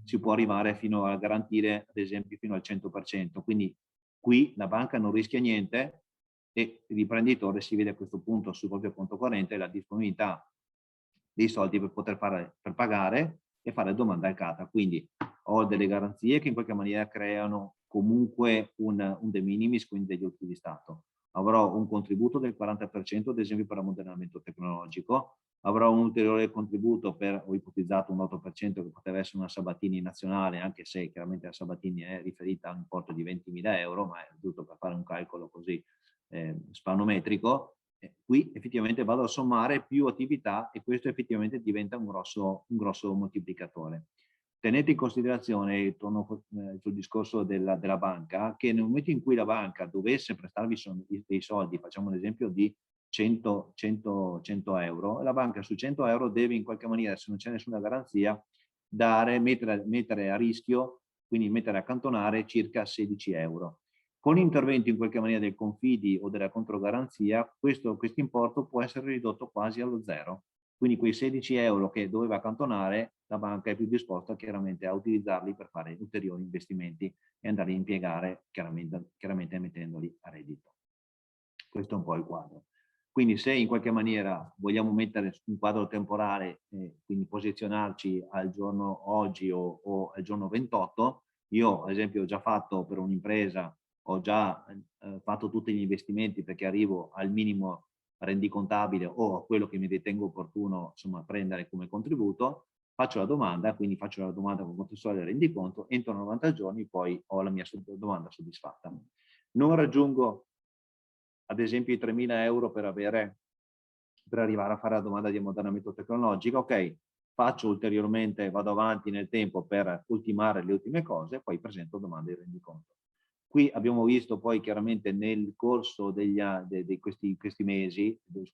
si può arrivare fino a garantire ad esempio fino al 100%. Quindi qui la banca non rischia niente e l'imprenditore si vede a questo punto sul proprio conto corrente la disponibilità dei soldi per poter pagare e fare domanda al CATA. Quindi ho delle garanzie che in qualche maniera creano comunque un de minimis, quindi degli utili di Stato. Avrò un contributo del 40% ad esempio per ammodernamento tecnologico, avrò un ulteriore contributo ho ipotizzato un 8% che poteva essere una Sabatini nazionale, anche se chiaramente la Sabatini è riferita a un importo di 20.000 euro, ma è giusto per fare un calcolo così spanometrico. Qui effettivamente vado a sommare più attività e questo effettivamente diventa un grosso moltiplicatore. Tenete in considerazione, torno sul discorso della banca, che nel momento in cui la banca dovesse prestarvi dei soldi, facciamo l'esempio di 100 euro, la banca su 100 euro deve in qualche maniera, se non c'è nessuna garanzia, mettere a rischio, quindi mettere a accantonare circa 16 euro. Con interventi in qualche maniera del Confidi o della controgaranzia, questo importo può essere ridotto quasi allo zero. Quindi quei 16 euro che doveva accantonare, la banca è più disposta chiaramente a utilizzarli per fare ulteriori investimenti e andare a impiegare chiaramente mettendoli a reddito. Questo è un po' il quadro. Quindi se in qualche maniera vogliamo mettere un quadro temporale, quindi posizionarci al giorno oggi o al giorno 28, io ad esempio ho già fatto per un'impresa, ho già fatto tutti gli investimenti perché arrivo al minimo rendicontabile o a quello che mi ritengo opportuno prendere come contributo, faccio la domanda, quindi faccio la domanda con contestuale del rendiconto, entro 90 giorni poi ho la mia domanda soddisfatta. Non raggiungo ad esempio i 3.000 euro per arrivare a fare la domanda di ammodernamento tecnologico, ok, faccio ulteriormente, vado avanti nel tempo per ultimare le ultime cose, poi presento domande di rendiconto. Qui abbiamo visto poi chiaramente nel corso di questi mesi, di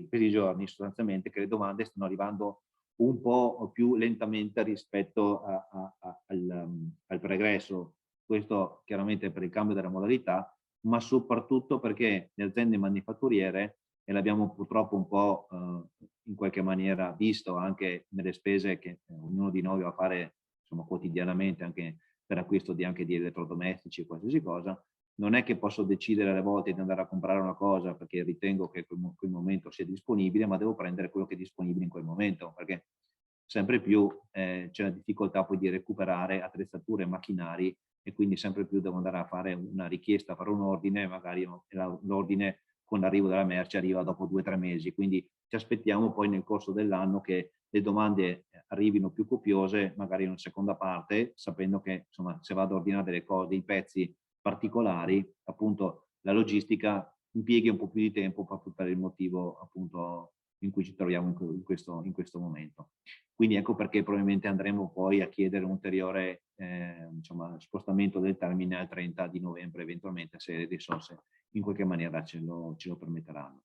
questi giorni sostanzialmente, che le domande stanno arrivando un po' più lentamente rispetto al pregresso. Questo chiaramente per il cambio della modalità, ma soprattutto perché le aziende manifatturiere, e l'abbiamo purtroppo un po' in qualche maniera visto anche nelle spese che ognuno di noi va a fare quotidianamente, anche per acquisto anche di elettrodomestici o qualsiasi cosa, non è che posso decidere alle volte di andare a comprare una cosa perché ritengo che in quel momento sia disponibile, ma devo prendere quello che è disponibile in quel momento, perché sempre più c'è la difficoltà poi di recuperare attrezzature e macchinari e quindi sempre più devo andare a fare una richiesta, fare un ordine, magari l'ordine con l'arrivo della merce arriva dopo 2 o 3 mesi, quindi ci aspettiamo poi nel corso dell'anno che le domande arrivino più copiose, magari in una seconda parte, sapendo che se vado a ordinare delle cose, dei pezzi particolari, appunto la logistica impieghi un po' più di tempo proprio per il motivo appunto in cui ci troviamo in questo momento. Quindi ecco perché probabilmente andremo poi a chiedere un ulteriore insomma, spostamento del termine al 30 di novembre, eventualmente, se le risorse in qualche maniera ce lo permetteranno.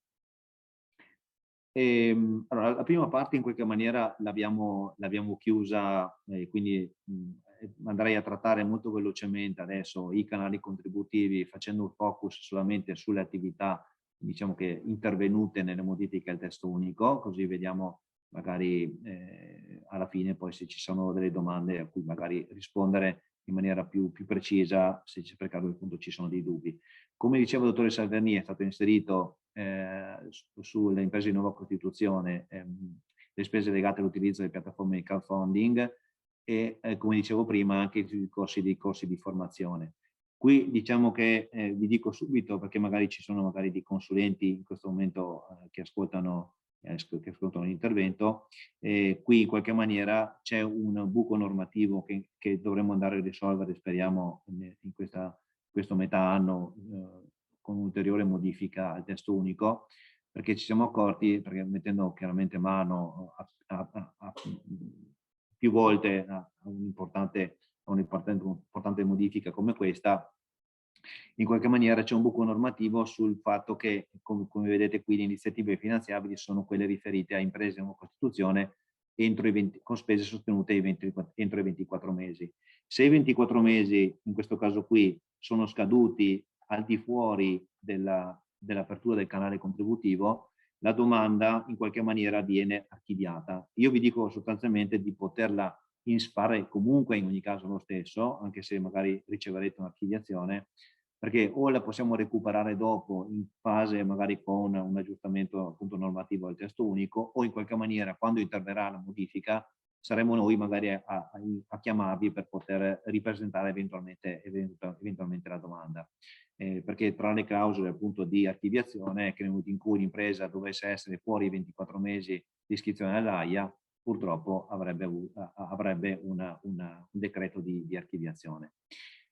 Allora, la prima parte in qualche maniera l'abbiamo chiusa, quindi andrei a trattare molto velocemente adesso i canali contributivi, facendo un focus solamente sulle attività, diciamo, che intervenute nelle modifiche al testo unico, così vediamo magari alla fine poi se ci sono delle domande a cui magari rispondere in maniera più precisa, se per caso appunto ci sono dei dubbi. Come diceva il dottore Salverni, è stato inserito sulle imprese di nuova costituzione le spese legate all'utilizzo delle piattaforme di crowdfunding e come dicevo prima anche i corsi di formazione. Qui diciamo che vi dico subito, perché magari ci sono magari dei consulenti in questo momento che ascoltano l'intervento, qui in qualche maniera c'è un buco normativo che dovremmo andare a risolvere, speriamo, in questo metà anno con un'ulteriore modifica al testo unico, perché ci siamo accorti, perché mettendo chiaramente mano più volte a un'importante modifica come questa, in qualche maniera c'è un buco normativo sul fatto che, come vedete qui, le iniziative finanziabili sono quelle riferite a imprese in costituzione con spese sostenute entro i 24 mesi. Se i 24 mesi, in questo caso qui, sono scaduti al di fuori dell'apertura del canale contributivo, la domanda in qualche maniera viene archiviata. Io vi dico sostanzialmente di poterla fare comunque in ogni caso lo stesso, anche se magari riceverete un'archiviazione, perché o la possiamo recuperare dopo in fase magari con un aggiustamento appunto normativo al testo unico, o in qualche maniera quando interverrà la modifica saremo noi magari a chiamarvi per poter ripresentare eventualmente la domanda. Perché tra le clausole appunto di archiviazione è che nel momento in cui l'impresa dovesse essere fuori i 24 mesi di iscrizione all'AIA, purtroppo avrebbe un decreto di archiviazione.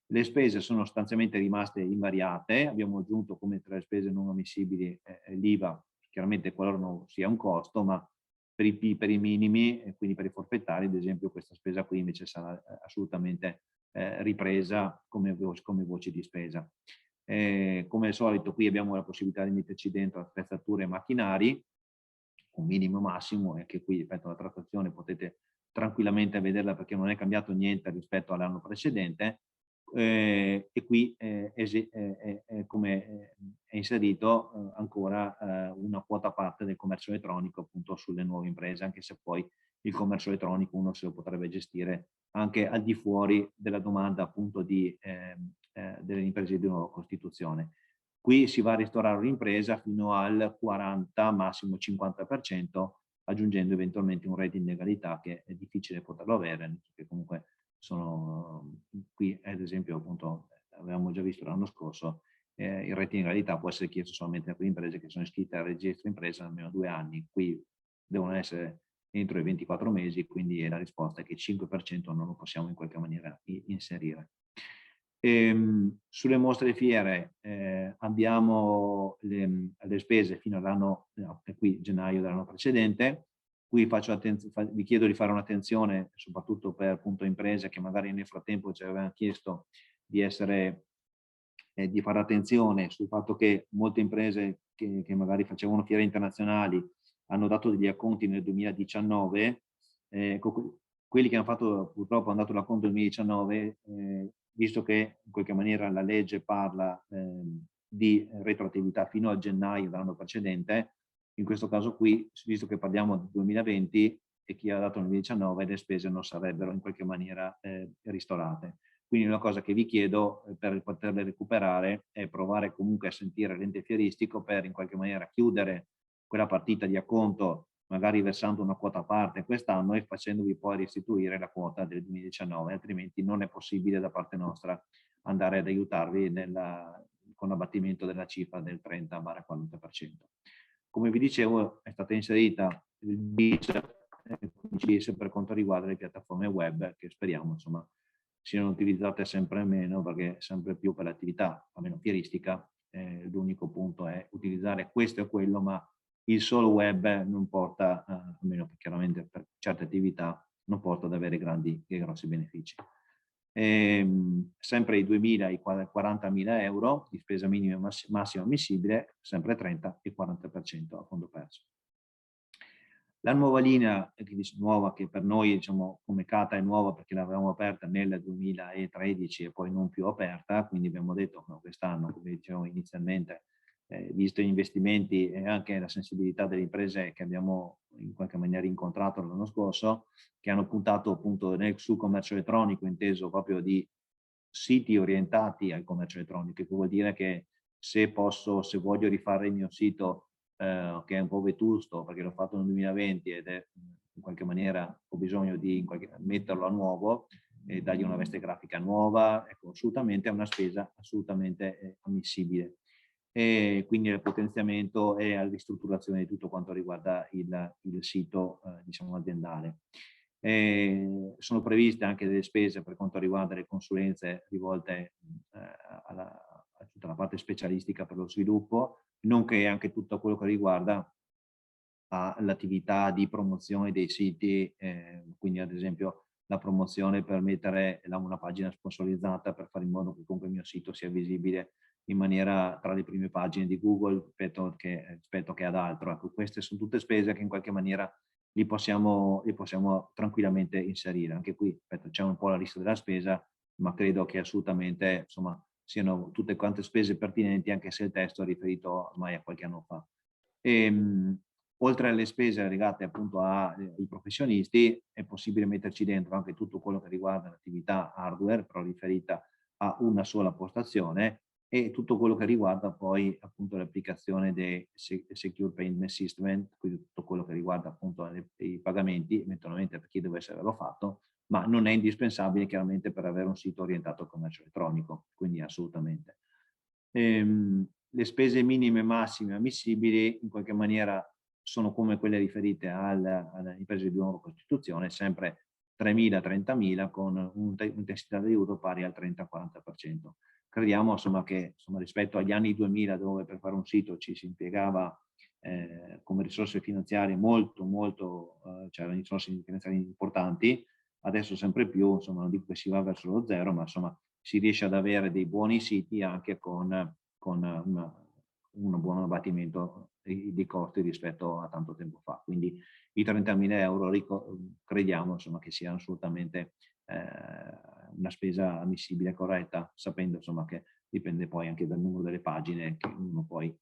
Le spese sono sostanzialmente rimaste invariate, abbiamo aggiunto come tra le spese non ammissibili l'IVA, chiaramente qualora non sia un costo, ma per i minimi, e quindi per i forfettari, ad esempio, questa spesa qui invece sarà assolutamente ripresa come voci di spesa. Come al solito qui abbiamo la possibilità di metterci dentro attrezzature e macchinari, un minimo massimo, e che qui rispetto alla trattazione potete tranquillamente vederla perché non è cambiato niente rispetto all'anno precedente. E qui come è inserito ancora una quota parte del commercio elettronico appunto sulle nuove imprese, anche se poi il commercio elettronico uno se lo potrebbe gestire anche al di fuori della domanda appunto delle imprese di nuova costituzione. Qui si va a ristorare un'impresa fino al 40, massimo 50%, aggiungendo eventualmente un rating di legalità che è difficile poterlo avere, perché comunque sono qui, ad esempio, appunto, avevamo già visto l'anno scorso, il rating di legalità può essere chiesto solamente a quelle imprese che sono iscritte al registro impresa da almeno 2 anni. Qui devono essere entro i 24 mesi, quindi la risposta è che il 5% non lo possiamo in qualche maniera inserire. Sulle mostre e fiere abbiamo le spese fino all'anno, qui gennaio dell'anno precedente. Qui vi chiedo di fare un'attenzione soprattutto per appunto imprese che magari nel frattempo ci avevano chiesto di fare attenzione sul fatto che molte imprese che magari facevano fiere internazionali hanno dato degli acconti nel 2019, quelli che hanno fatto purtroppo hanno dato l'acconto nel 2019, visto che in qualche maniera la legge parla di retroattività fino a gennaio dell'anno precedente, in questo caso qui, visto che parliamo del 2020 e chi ha dato nel 2019, le spese non sarebbero in qualche maniera ristorate. Quindi una cosa che vi chiedo per poterle recuperare è provare comunque a sentire l'ente fieristico per in qualche maniera chiudere quella partita di acconto, magari versando una quota a parte quest'anno e facendovi poi restituire la quota del 2019, altrimenti non è possibile da parte nostra andare ad aiutarvi con l'abbattimento della cifra del 30-40%. Come vi dicevo, è stata inserita il BIS per quanto riguarda le piattaforme web, che speriamo insomma siano utilizzate sempre meno, perché sempre più per l'attività, almeno fieristica, l'unico punto è utilizzare questo e quello, ma il solo web non porta, almeno chiaramente per certe attività, non porta ad avere grossi benefici. Sempre i 2.000 ai 40.000 euro di spesa minima e massima ammissibile, sempre 30 e 40% a fondo perso. La nuova linea, nuova che per noi diciamo come Cata è nuova perché l'avevamo aperta nel 2013 e poi non più aperta, quindi abbiamo detto no, quest'anno, come dicevo inizialmente, visto gli investimenti e anche la sensibilità delle imprese che abbiamo in qualche maniera incontrato l'anno scorso, che hanno puntato appunto sul commercio elettronico, inteso proprio di siti orientati al commercio elettronico, che vuol dire che se voglio rifare il mio sito che è un po' vetusto perché l'ho fatto nel 2020 ed è in qualche maniera ho bisogno di metterlo a nuovo e dargli una veste grafica nuova, ecco, assolutamente è una spesa assolutamente ammissibile. E quindi il potenziamento e la ristrutturazione di tutto quanto riguarda il sito diciamo aziendale. Sono previste anche delle spese per quanto riguarda le consulenze rivolte a tutta la parte specialistica per lo sviluppo, nonché anche tutto quello che riguarda l'attività di promozione dei siti, quindi ad esempio la promozione per mettere una pagina sponsorizzata per fare in modo che comunque il mio sito sia visibile in maniera tra le prime pagine di Google rispetto che ad altro. Ecco, queste sono tutte spese che in qualche maniera li possiamo tranquillamente inserire. Anche qui c'è un po' la lista della spesa, ma credo che assolutamente insomma, siano tutte quante spese pertinenti anche se il testo è riferito ormai a qualche anno fa. Oltre alle spese legate appunto ai professionisti è possibile metterci dentro anche tutto quello che riguarda l'attività hardware però riferita a una sola postazione e tutto quello che riguarda poi appunto l'applicazione dei Secure Payment System, quindi tutto quello che riguarda appunto i pagamenti, eventualmente per chi dovesse averlo fatto, ma non è indispensabile chiaramente per avere un sito orientato al commercio elettronico, quindi assolutamente. Le spese minime e massime ammissibili in qualche maniera sono come quelle riferite alle imprese di nuova costituzione, sempre 3.000, 30.000 con un'intensità di aiuto pari al 30-40%. Crediamo insomma che insomma, rispetto agli anni 2000 dove per fare un sito ci si impiegava come risorse finanziarie c'erano risorse finanziarie importanti, adesso sempre più, insomma non dico che si va verso lo zero, ma insomma si riesce ad avere dei buoni siti anche con un buon abbattimento dei costi rispetto a tanto tempo fa. Quindi i 30.000 euro crediamo insomma, che siano assolutamente una spesa ammissibile e corretta, sapendo insomma, che dipende poi anche dal numero delle pagine che uno poi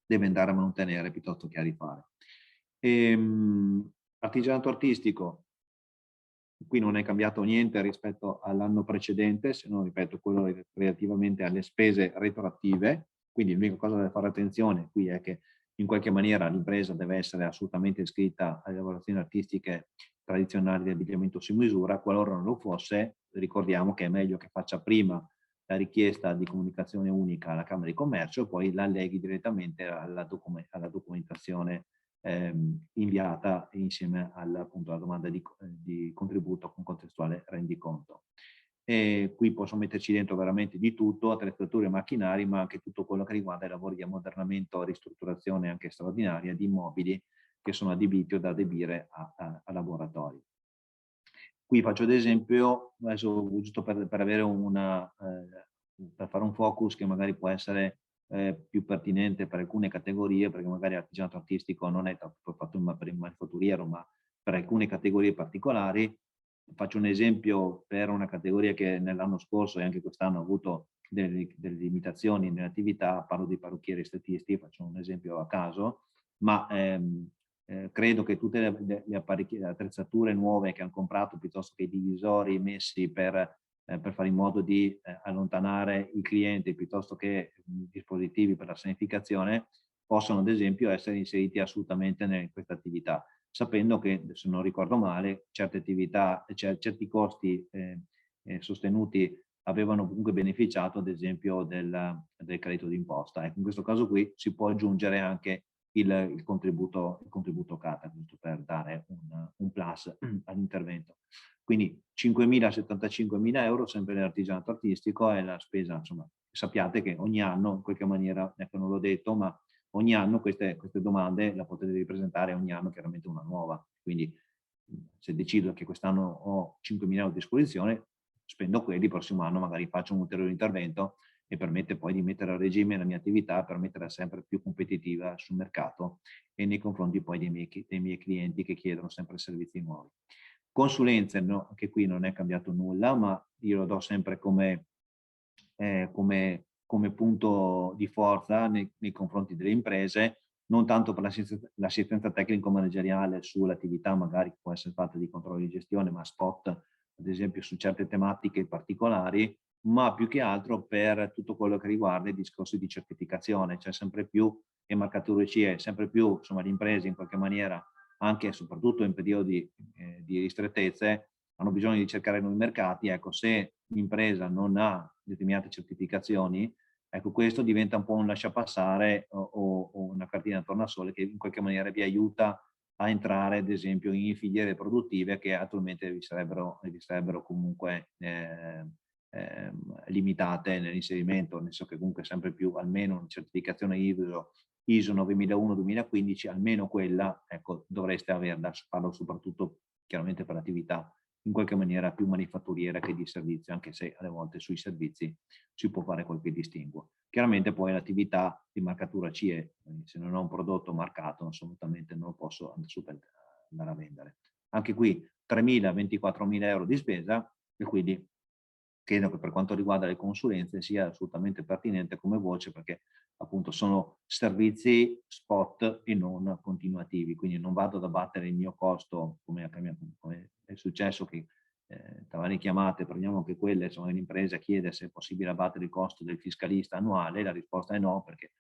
deve andare a mantenere piuttosto che a rifare. Artigianato artistico, qui non è cambiato niente rispetto all'anno precedente, se non ripeto quello relativamente alle spese retroattive, quindi l'unica cosa da fare attenzione qui è che in qualche maniera l'impresa deve essere assolutamente iscritta alle lavorazioni artistiche tradizionali di abbigliamento su misura, qualora non lo fosse ricordiamo che è meglio che faccia prima la richiesta di comunicazione unica alla Camera di Commercio e poi la alleghi direttamente alla documentazione inviata insieme appunto alla domanda di contributo con contestuale rendiconto. E qui posso metterci dentro veramente di tutto, attrezzature e macchinari, ma anche tutto quello che riguarda i lavori di ammodernamento e ristrutturazione anche straordinaria di immobili che sono adibiti o da adibire a laboratori. Qui faccio ad esempio, adesso giusto per avere per fare un focus che magari può essere più pertinente per alcune categorie, perché magari l'artigianato artistico non è fatto per il manifatturiero, ma per alcune categorie particolari. Faccio un esempio per una categoria che nell'anno scorso e anche quest'anno ha avuto delle limitazioni nell'attività, parlo di parrucchieri e stetisti, faccio un esempio a caso, ma credo che tutte le attrezzature nuove che hanno comprato piuttosto che i divisori messi per fare in modo di allontanare il cliente piuttosto che dispositivi per la sanificazione possono ad esempio essere inseriti assolutamente in questa attività, sapendo che, se non ricordo male, certe attività, certi costi sostenuti avevano comunque beneficiato ad esempio del credito d'imposta. Ecco, in questo caso qui si può aggiungere anche il contributo Cata, giusto per dare un plus all'intervento. Quindi 5.000 75.000 euro sempre nell'artigianato artistico è la spesa, insomma, sappiate che ogni anno in qualche maniera, ecco non l'ho detto, ma ogni anno queste domande la potete ripresentare ogni anno chiaramente una nuova. Quindi se decido che quest'anno ho 5.000 euro a disposizione, spendo quelli, il prossimo anno magari faccio un ulteriore intervento e permette poi di mettere a regime la mia attività per metterla sempre più competitiva sul mercato e nei confronti poi dei miei clienti che chiedono sempre servizi nuovi. Consulenze, no, che qui non è cambiato nulla, ma io lo do sempre come punto di forza nei confronti delle imprese, non tanto per l'assistenza tecnico-manageriale sull'attività magari che può essere fatta di controllo di gestione, ma spot ad esempio su certe tematiche particolari, ma più che altro per tutto quello che riguarda i discorsi di certificazione, cioè sempre più, e marcature CE, sempre più insomma le imprese in qualche maniera, anche e soprattutto in periodi di ristrettezze, hanno bisogno di cercare nuovi mercati. Ecco, se l'impresa non ha determinate certificazioni, ecco, questo diventa un po' un lasciapassare o una cartina a tornasole che in qualche maniera vi aiuta a entrare, ad esempio, in filiere produttive che attualmente vi sarebbero comunque limitate nell'inserimento, nel senso che comunque sempre più, almeno una certificazione ISO 9001-2015, almeno quella, ecco, dovreste averla. Parlo soprattutto chiaramente per l'attività in qualche maniera più manifatturiera che di servizio, anche se alle volte sui servizi si può fare qualche distinguo. Chiaramente poi l'attività di marcatura CE, se non ho un prodotto marcato, assolutamente non lo posso andare a vendere. Anche qui 3.000-24.000 euro di spesa, e quindi credo che per quanto riguarda le consulenze sia assolutamente pertinente come voce, perché appunto sono servizi spot e non continuativi, quindi non vado ad abbattere il mio costo come è successo che tra varie chiamate prendiamo anche quelle, insomma l'impresa chiede se è possibile abbattere il costo del fiscalista annuale, la risposta è no, perché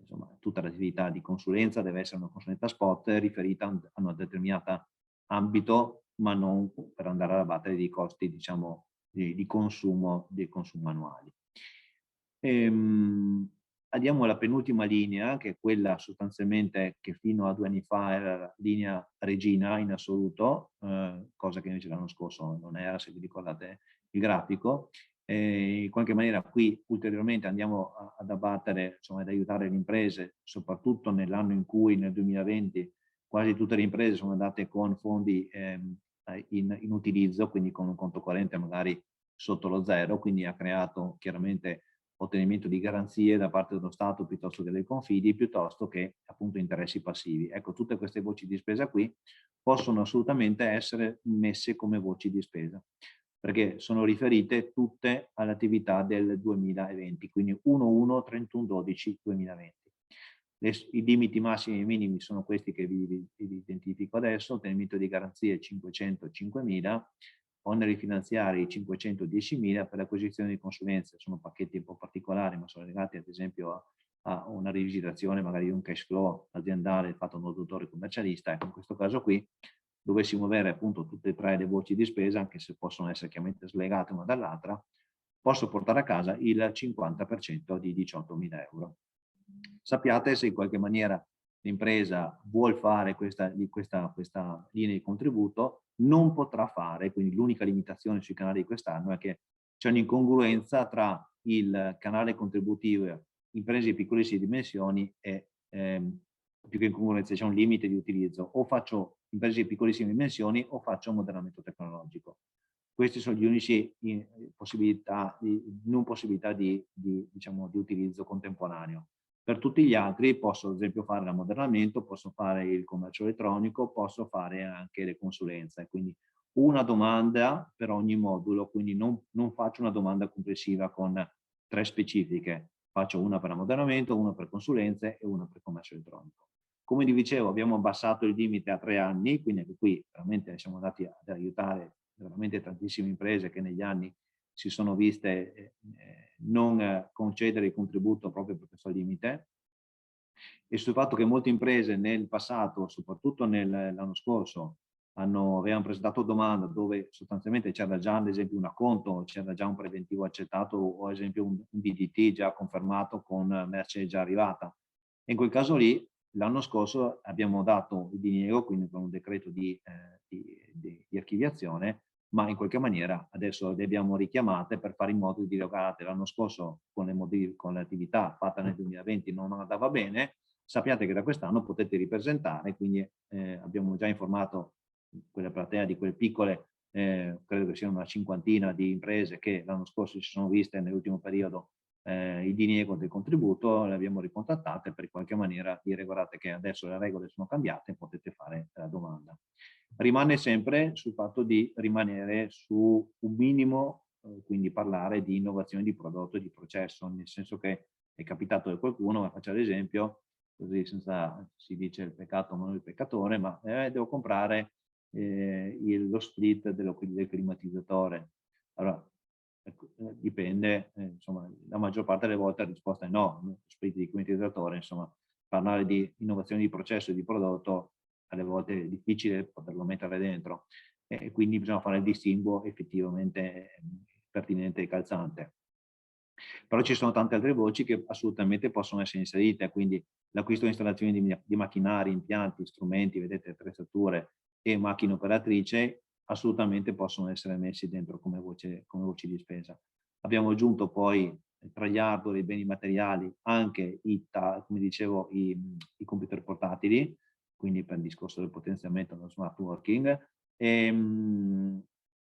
insomma tutta l'attività di consulenza deve essere una consulenza spot riferita a un determinato ambito, ma non per andare ad abbattere dei costi, diciamo, di consumo annuali. Andiamo alla penultima linea, che è quella sostanzialmente che fino a 2 anni fa era la linea regina in assoluto, cosa che invece l'anno scorso non era, se vi ricordate il grafico. In qualche maniera qui ulteriormente andiamo ad abbattere, insomma ad aiutare le imprese, soprattutto nell'anno in cui nel 2020 quasi tutte le imprese sono andate con fondi in utilizzo, quindi con un conto corrente magari sotto lo zero, quindi ha creato chiaramente ottenimento di garanzie da parte dello Stato piuttosto che dei confidi, piuttosto che appunto interessi passivi. Ecco, tutte queste voci di spesa qui possono assolutamente essere messe come voci di spesa, perché sono riferite tutte all'attività del 2020, quindi 1/1/31/12/2020. I limiti massimi e minimi sono questi che vi identifico adesso: ottenimento di garanzie 505.000, oneri finanziari 510.000, per l'acquisizione di consulenze sono pacchetti un po' particolari, ma sono legati ad esempio a una rivisitazione magari di un cash flow aziendale fatto da un dottore commercialista. Ecco, in questo caso qui dovessimo avere appunto tutte e tre le voci di spesa, anche se possono essere chiaramente slegate una dall'altra, posso portare a casa il 50% di 18.000 euro. Sappiate, se in qualche maniera l'impresa vuol fare questa linea di contributo, non potrà fare, quindi l'unica limitazione sui canali di quest'anno è che c'è un'incongruenza tra il canale contributivo imprese di piccolissime dimensioni e più che incongruenza, c'è un limite di utilizzo: o faccio imprese di piccolissime dimensioni o faccio modellamento tecnologico. Questi sono gli unici non possibilità di utilizzo contemporaneo. Per tutti gli altri posso ad esempio fare l'ammodernamento, posso fare il commercio elettronico, posso fare anche le consulenze. Quindi una domanda per ogni modulo, quindi non faccio una domanda complessiva con 3 specifiche. Faccio una per ammodernamento, una per consulenze e una per commercio elettronico. Come vi dicevo, abbiamo abbassato il limite a 3 anni, quindi anche qui veramente siamo andati ad aiutare veramente tantissime imprese che negli anni si sono viste non concedere il contributo proprio per questo limite, e sul fatto che molte imprese nel passato, soprattutto l'anno scorso, avevano presentato domanda dove sostanzialmente c'era già ad esempio un acconto, c'era già un preventivo accettato o ad esempio un DDT già confermato con merce già arrivata. E in quel caso lì l'anno scorso abbiamo dato il diniego, quindi con un decreto di archiviazione, ma in qualche maniera adesso le abbiamo richiamate per fare in modo di dire: guardate, l'anno scorso con l'attività fatta nel 2020 non andava bene, sappiate che da quest'anno potete ripresentare, quindi abbiamo già informato quella platea di quelle piccole, credo che siano una cinquantina di imprese che l'anno scorso si sono viste nell'ultimo periodo il diniego del contributo, le abbiamo ricontattate per in qualche maniera dire guardate che adesso le regole sono cambiate, potete fare la domanda. Rimane sempre sul fatto di rimanere su un minimo, quindi parlare di innovazione di prodotto e di processo, nel senso che è capitato da qualcuno, ma faccio l'esempio, così senza si dice il peccato non il peccatore, ma devo comprare lo split del climatizzatore. Allora, dipende, insomma, la maggior parte delle volte la risposta è no, lo split di climatizzatore, insomma, parlare di innovazione di processo e di prodotto alle volte è difficile poterlo mettere dentro, e quindi bisogna fare il distinguo effettivamente pertinente e calzante. Però ci sono tante altre voci che assolutamente possono essere inserite, quindi l'acquisto e installazione di macchinari, impianti, strumenti, vedete, attrezzature e macchine operatrici assolutamente possono essere messi dentro come voci di spesa. Abbiamo aggiunto poi tra gli hardware e i beni materiali anche come dicevo, i computer portatili, quindi per il discorso del potenziamento dello smart working,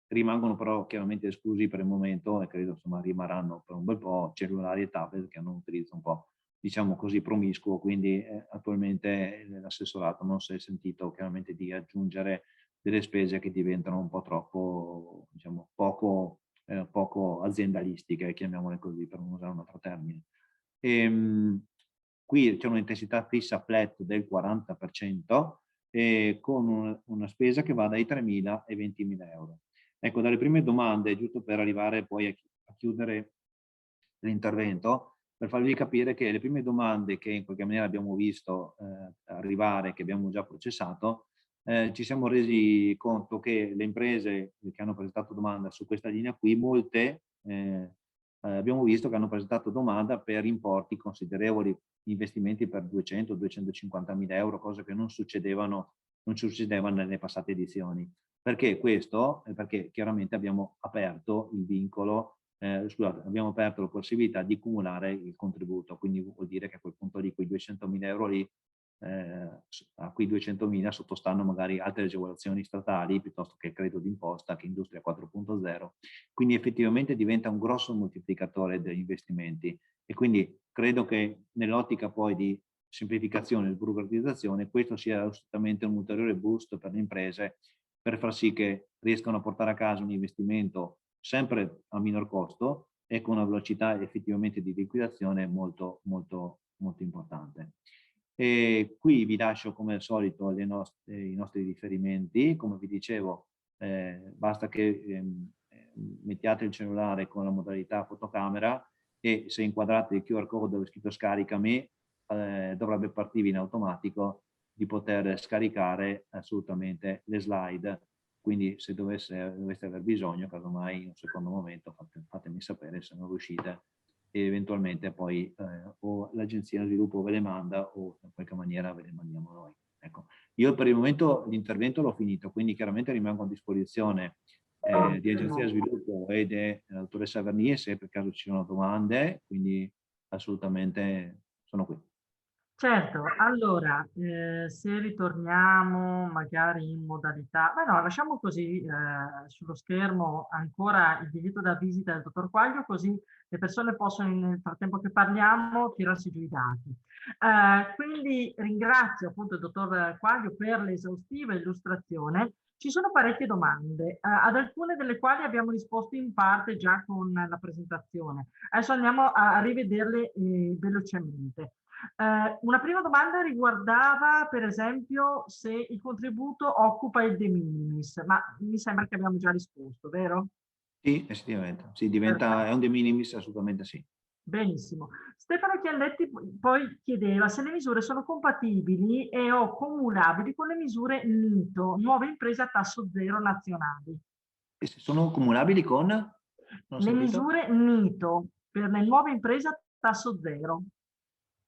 rimangono però chiaramente esclusi per il momento e credo insomma rimarranno per un bel po' cellulari e tablet che hanno un utilizzo un po' diciamo così promiscuo, quindi attualmente l'assessorato non si è sentito chiaramente di aggiungere delle spese che diventano un po' troppo, diciamo, poco aziendalistiche, chiamiamole così per non usare un altro termine. Qui c'è un'intensità fissa flat del 40% con una spesa che va dai 3.000 ai 20.000 euro. Ecco, dalle prime domande, giusto per arrivare poi a chiudere l'intervento, per farvi capire che le prime domande che in qualche maniera abbiamo visto arrivare, che abbiamo già processato, ci siamo resi conto che le imprese che hanno presentato domanda su questa linea qui, molte abbiamo visto che hanno presentato domanda per importi considerevoli, investimenti per 200-250 mila euro, cose che non succedevano nelle passate edizioni. Perché questo? Perché chiaramente abbiamo aperto il vincolo, scusate, abbiamo aperto la possibilità di cumulare il contributo, quindi vuol dire che a quel punto lì, quei 200.000 euro lì, a quei 200.000 sottostanno magari altre agevolazioni statali piuttosto che il credito d'imposta, che Industria 4.0, quindi effettivamente diventa un grosso moltiplicatore degli investimenti e quindi credo che nell'ottica poi di semplificazione e sburocratizzazione questo sia assolutamente un ulteriore boost per le imprese per far sì che riescano a portare a casa un investimento sempre a minor costo e con una velocità effettivamente di liquidazione molto, molto, molto importante. E qui vi lascio come al solito i nostri riferimenti, come vi dicevo basta che mettiate il cellulare con la modalità fotocamera e se inquadrate il QR code dove è scritto scaricami dovrebbe partirvi in automatico di poter scaricare assolutamente le slide, quindi se doveste aver bisogno, casomai in un secondo momento fatemi sapere se non riuscite e eventualmente poi o l'agenzia di sviluppo ve le manda o in qualche maniera ve le mandiamo noi. Ecco. Io per il momento l'intervento l'ho finito, quindi chiaramente rimango a disposizione di agenzia di sviluppo e dell'autoressa Vernier se per caso ci sono domande, quindi assolutamente sono qui. Certo, allora, se ritorniamo magari in modalità, ma no, lasciamo così sullo schermo ancora il biglietto da visita del dottor Quaglio, così le persone possono nel frattempo che parliamo tirarsi giù i dati. Quindi ringrazio appunto il dottor Quaglio per l'esaustiva illustrazione. Ci sono parecchie domande, ad alcune delle quali abbiamo risposto in parte già con la presentazione. Adesso andiamo a rivederle velocemente. Una prima domanda riguardava, per esempio, se il contributo occupa il de minimis, ma mi sembra che abbiamo già risposto, vero? Sì, effettivamente. Sì, è un de minimis, assolutamente sì. Benissimo. Stefano Chialletti poi chiedeva se le misure sono compatibili e o cumulabili con le misure NITO, nuove imprese a tasso zero nazionali. E se sono cumulabili con? Le misure NITO per le nuove imprese a tasso zero.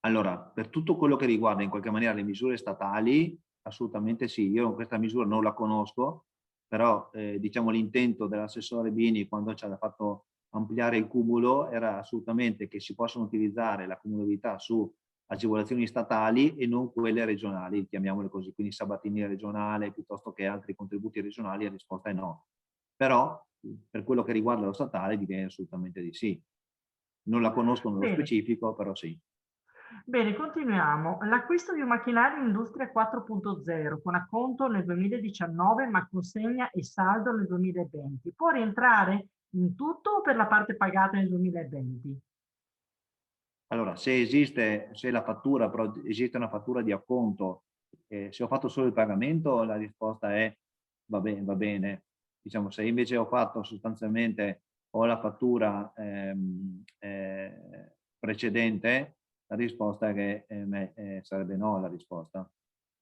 Allora, per tutto quello che riguarda in qualche maniera le misure statali, assolutamente sì. Io questa misura non la conosco, però diciamo l'intento dell'assessore Bini quando ci ha fatto ampliare il cumulo era assolutamente che si possano utilizzare la cumulabilità su agevolazioni statali e non quelle regionali, chiamiamole così, quindi Sabatini regionale piuttosto che altri contributi regionali, la risposta è no. Però per quello che riguarda lo statale direi assolutamente di sì. Non la conosco nello specifico, però sì. Bene, continuiamo. L'acquisto di un macchinario Industria 4.0 con acconto nel 2019 ma consegna e saldo nel 2020 può rientrare in tutto o per la parte pagata nel 2020? Allora, se esiste una fattura di acconto, se ho fatto solo il pagamento, la risposta è va bene. Diciamo, se invece ho fatto sostanzialmente, ho la fattura precedente, la risposta è che sarebbe no la risposta.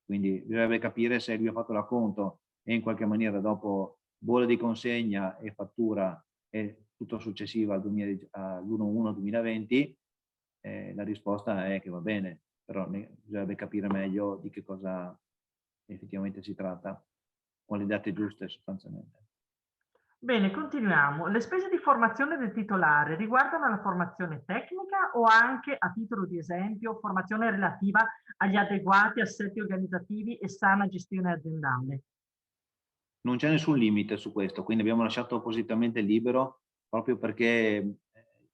Quindi bisognerebbe capire se lui ha fatto l'acconto e in qualche maniera dopo bollo di consegna e fattura e tutto successivo all'1/1/2020, la risposta è che va bene, però bisognerebbe capire meglio di che cosa effettivamente si tratta, con le date giuste sostanzialmente. Bene, continuiamo. Le spese di formazione del titolare riguardano la formazione tecnica o anche, a titolo di esempio, formazione relativa agli adeguati assetti organizzativi e sana gestione aziendale? Non c'è nessun limite su questo, quindi abbiamo lasciato appositamente libero proprio perché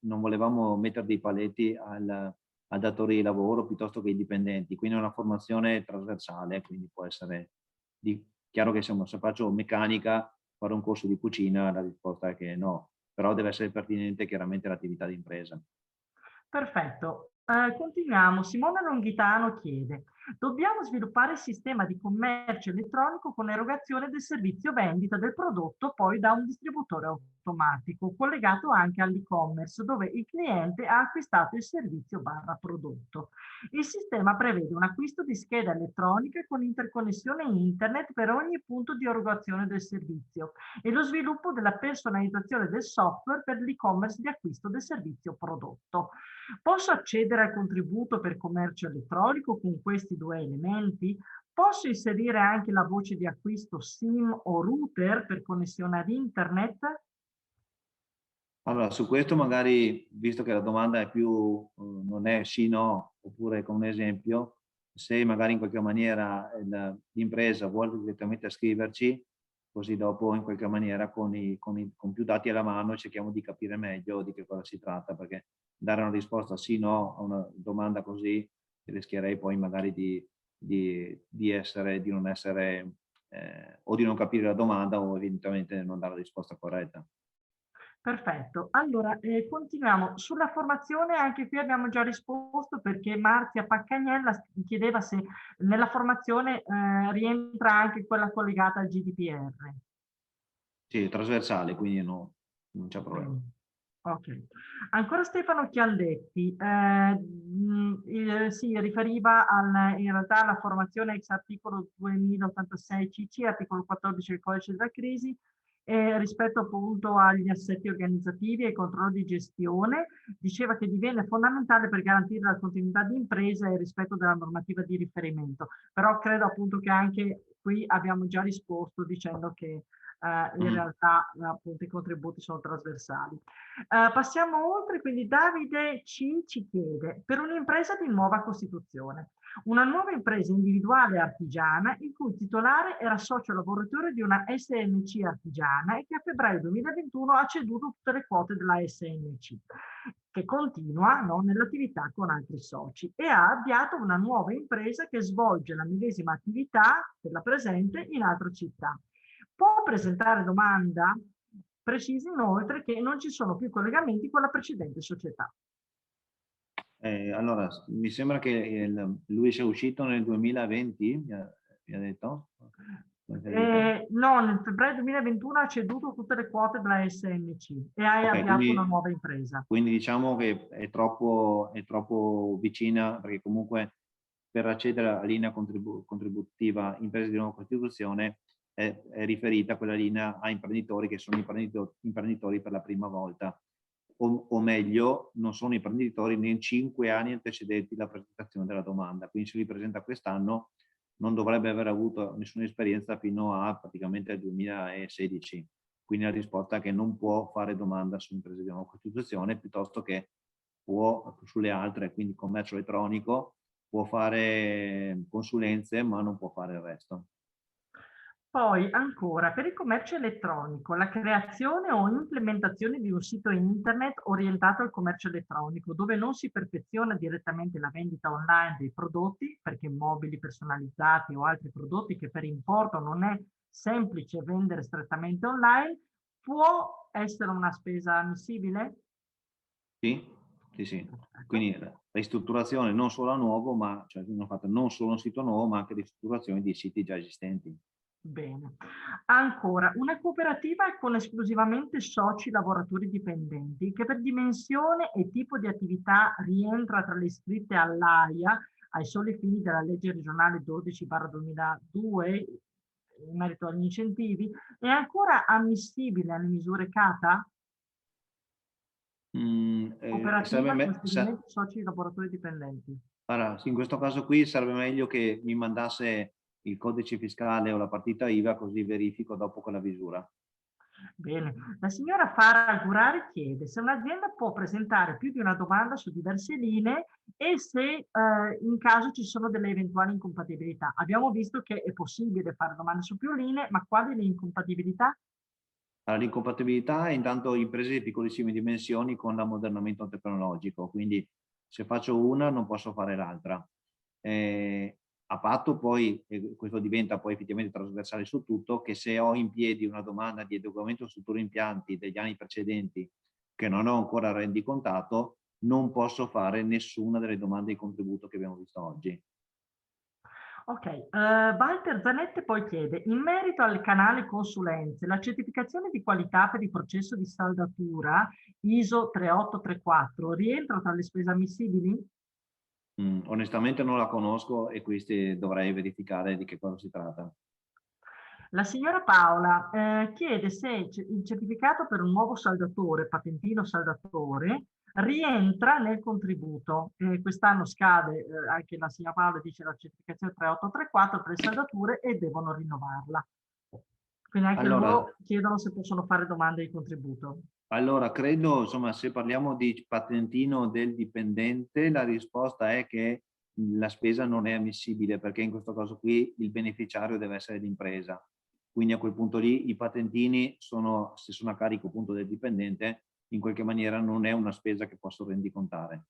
non volevamo mettere dei paletti al datore di lavoro piuttosto che ai dipendenti, quindi è una formazione trasversale, quindi può essere chiaro che se faccio meccanica, fare un corso di cucina, la risposta è che no, però deve essere pertinente chiaramente all'attività di impresa. Perfetto. Continuiamo. Simona Longhitano chiede: dobbiamo sviluppare il sistema di commercio elettronico con erogazione del servizio vendita del prodotto poi da un distributore automatico collegato anche all'e-commerce dove il cliente ha acquistato il servizio / prodotto. Il sistema prevede un acquisto di scheda elettronica con interconnessione internet per ogni punto di erogazione del servizio e lo sviluppo della personalizzazione del software per l'e-commerce di acquisto del servizio prodotto. Posso accedere al contributo per commercio elettronico con questi due elementi? Posso inserire anche la voce di acquisto SIM o router per connessione ad internet? Allora, su questo magari, visto che la domanda è più, non è sì, no, oppure con un esempio, se magari in qualche maniera l'impresa vuole direttamente scriverci, così dopo in qualche maniera con più dati alla mano cerchiamo di capire meglio di che cosa si tratta, perché dare una risposta sì, no a una domanda così rischierei poi magari di non essere, o di non capire la domanda o evidentemente non dare la risposta corretta. Perfetto. Allora, continuiamo. Sulla formazione anche qui abbiamo già risposto perché Marzia Paccagnella chiedeva se nella formazione rientra anche quella collegata al GDPR. Sì, trasversale, quindi no, non c'è problema. Ok. Ancora Stefano Chiandetti, si riferiva in realtà alla formazione ex articolo 2086 CC, articolo 14 del codice della crisi, rispetto appunto agli assetti organizzativi e il controllo di gestione, diceva che diviene fondamentale per garantire la continuità di impresa e il rispetto della normativa di riferimento. Però credo appunto che anche qui abbiamo già risposto dicendo che in realtà appunto i contributi sono trasversali. Passiamo oltre, quindi Davide ci chiede: per un'impresa di nuova costituzione, una nuova impresa individuale artigiana il cui titolare era socio lavoratore di una SNC artigiana e che a febbraio 2021 ha ceduto tutte le quote della SNC, che continua nell'attività con altri soci e ha avviato una nuova impresa che svolge la medesima attività della presente in altra città. Può presentare domanda? Precisa inoltre che non ci sono più collegamenti con la precedente società. Allora, mi sembra che lui sia uscito nel 2020, mi ha detto? No, nel febbraio 2021 ha ceduto tutte le quote della SNC e ha avviato una nuova impresa. Quindi diciamo che è troppo vicina, perché comunque per accedere alla linea contributiva imprese di nuova costituzione è riferita quella linea a imprenditori che sono imprenditori per la prima volta. O meglio, non sono imprenditori nei 5 anni antecedenti la presentazione della domanda. Quindi se li presenta quest'anno non dovrebbe aver avuto nessuna esperienza fino a praticamente il 2016. Quindi la risposta è che non può fare domanda su imprese di nuova costituzione, piuttosto che può sulle altre, quindi commercio elettronico può fare consulenze, ma non può fare il resto. Poi ancora, per il commercio elettronico, la creazione o implementazione di un sito internet orientato al commercio elettronico, dove non si perfeziona direttamente la vendita online dei prodotti, perché mobili personalizzati o altri prodotti che per importo non è semplice vendere strettamente online, può essere una spesa ammissibile? Sì, sì, sì. Perfetto. Quindi la ristrutturazione non solo a nuovo, ma cioè hanno fatto non solo un sito nuovo, ma anche ristrutturazione di siti già esistenti. Bene. Ancora, una cooperativa con esclusivamente soci lavoratori dipendenti che per dimensione e tipo di attività rientra tra le iscritte all'AIA ai soli fini della legge regionale 12/2002 in merito agli incentivi, è ancora ammissibile alle misure CATA? Cooperativa con esclusivamente soci lavoratori dipendenti. Allora, in questo caso qui sarebbe meglio che mi mandasse il codice fiscale o la partita IVA, così verifico dopo con la visura. Bene, la signora Fara Gurari chiede se un'azienda può presentare più di una domanda su diverse linee e se in caso ci sono delle eventuali incompatibilità. Abbiamo visto che è possibile fare domande su più linee, ma quali le incompatibilità? Allora, l'incompatibilità è intanto imprese di piccolissime dimensioni con l'ammodernamento tecnologico, quindi se faccio una non posso fare l'altra. A patto poi, e questo diventa poi effettivamente trasversale su tutto, che se ho in piedi una domanda di adeguamento strutture impianti degli anni precedenti che non ho ancora rendicontato, non posso fare nessuna delle domande di contributo che abbiamo visto oggi. Ok, Walter Zanetti poi chiede, in merito al canale consulenze, la certificazione di qualità per il processo di saldatura ISO 3834 rientra tra le spese ammissibili? Onestamente non la conosco e questi dovrei verificare di che cosa si tratta. La signora Paola chiede se il certificato per un nuovo saldatore, patentino saldatore, rientra nel contributo. Quest'anno scade, anche la signora Paola dice la certificazione 3834 per le saldature e devono rinnovarla. Quindi anche loro chiedono se possono fare domande di contributo. Allora, credo, insomma, se parliamo di patentino del dipendente, la risposta è che la spesa non è ammissibile, perché in questo caso qui il beneficiario deve essere l'impresa. Quindi a quel punto lì i patentini sono, se sono a carico appunto del dipendente, in qualche maniera non è una spesa che posso rendicontare.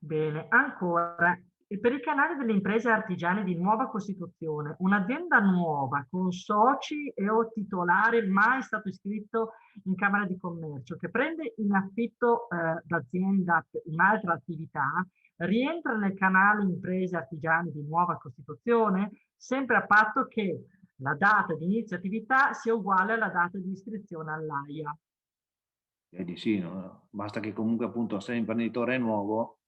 Bene, ancora, e per il canale delle imprese artigiane di nuova costituzione, un'azienda nuova con soci e o titolare mai stato iscritto in Camera di Commercio, che prende in affitto d'azienda un'altra attività, rientra nel canale imprese artigiane di nuova costituzione, sempre a patto che la data di inizio attività sia uguale alla data di iscrizione all'AIA. Di sì, no? Basta che comunque appunto se l'imprenditore è nuovo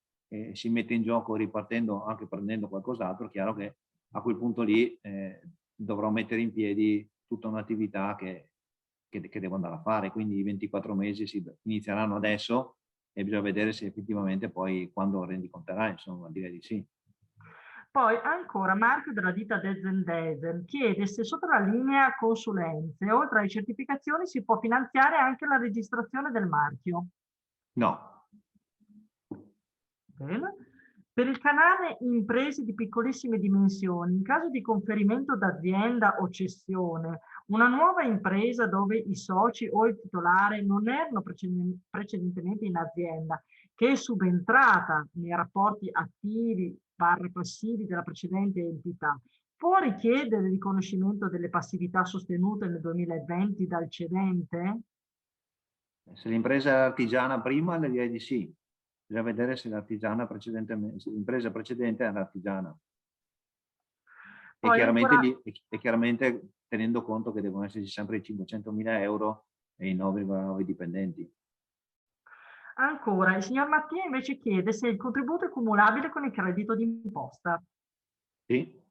si mette in gioco ripartendo, anche prendendo qualcos'altro, è chiaro che a quel punto lì dovrò mettere in piedi tutta un'attività che devo andare a fare, quindi i 24 mesi si inizieranno adesso e bisogna vedere se effettivamente poi quando rendiconterà, insomma, direi di sì. Poi ancora Marco della ditta Dezen Dezen chiede se sotto la linea consulenze, oltre alle certificazioni, si può finanziare anche la registrazione del marchio. No. Bene. Per il canale imprese di piccolissime dimensioni, in caso di conferimento d'azienda o cessione, una nuova impresa dove i soci o il titolare non erano precedentemente in azienda, che è subentrata nei rapporti attivi / passivi della precedente entità, può richiedere il riconoscimento delle passività sostenute nel 2020 dal cedente? Se l'impresa era artigiana prima, le direi di sì. Bisogna vedere se l'impresa precedente era artigiana. Poi E chiaramente tenendo conto che devono esserci sempre i 500.000 euro e i 9,9 dipendenti. Ancora, il signor Mattia invece chiede se il contributo è cumulabile con il credito d'imposta. Sì.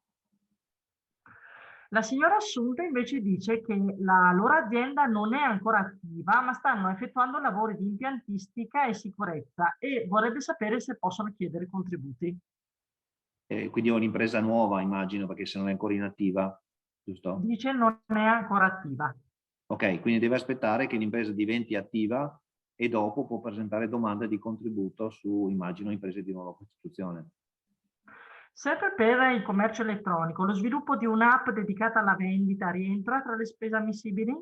La signora Assunta invece dice che la loro azienda non è ancora attiva, ma stanno effettuando lavori di impiantistica e sicurezza e vorrebbe sapere se possono chiedere contributi. Quindi è un'impresa nuova, immagino, perché se non è ancora inattiva, giusto? Dice non è ancora attiva. Ok, quindi deve aspettare che l'impresa diventi attiva e dopo può presentare domande di contributo su, immagino, imprese di nuova costituzione. Sempre per il commercio elettronico, lo sviluppo di un'app dedicata alla vendita rientra tra le spese ammissibili?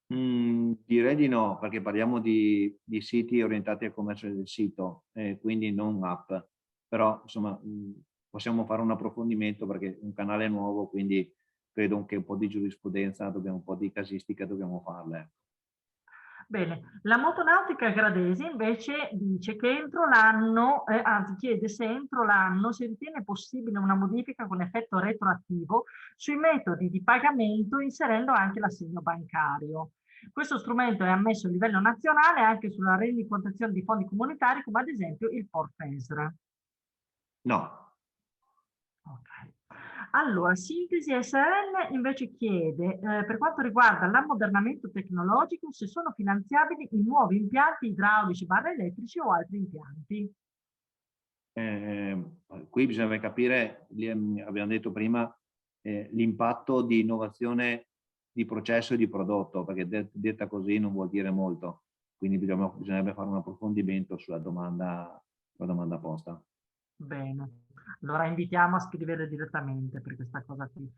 Direi di no, perché parliamo di siti orientati al commercio del sito, quindi non app. Però, insomma, possiamo fare un approfondimento perché è un canale nuovo, quindi credo che un po' di giurisprudenza, un po' di casistica dobbiamo farle. Bene, la motonautica gradesi invece dice che entro l'anno, anzi chiede se entro l'anno si ritiene possibile una modifica con effetto retroattivo sui metodi di pagamento inserendo anche l'assegno bancario. Questo strumento è ammesso a livello nazionale anche sulla rendicontazione di fondi comunitari come ad esempio il Porfesr. No. Ok. Allora, Sintesi SRL invece chiede, per quanto riguarda l'ammodernamento tecnologico, se sono finanziabili i nuovi impianti idraulici / elettrici o altri impianti. Qui bisogna capire, abbiamo detto prima, l'impatto di innovazione di processo e di prodotto, perché detta così non vuol dire molto. Quindi bisognerebbe fare un approfondimento sulla domanda posta. Bene, allora invitiamo a scrivere direttamente per questa cosa qui.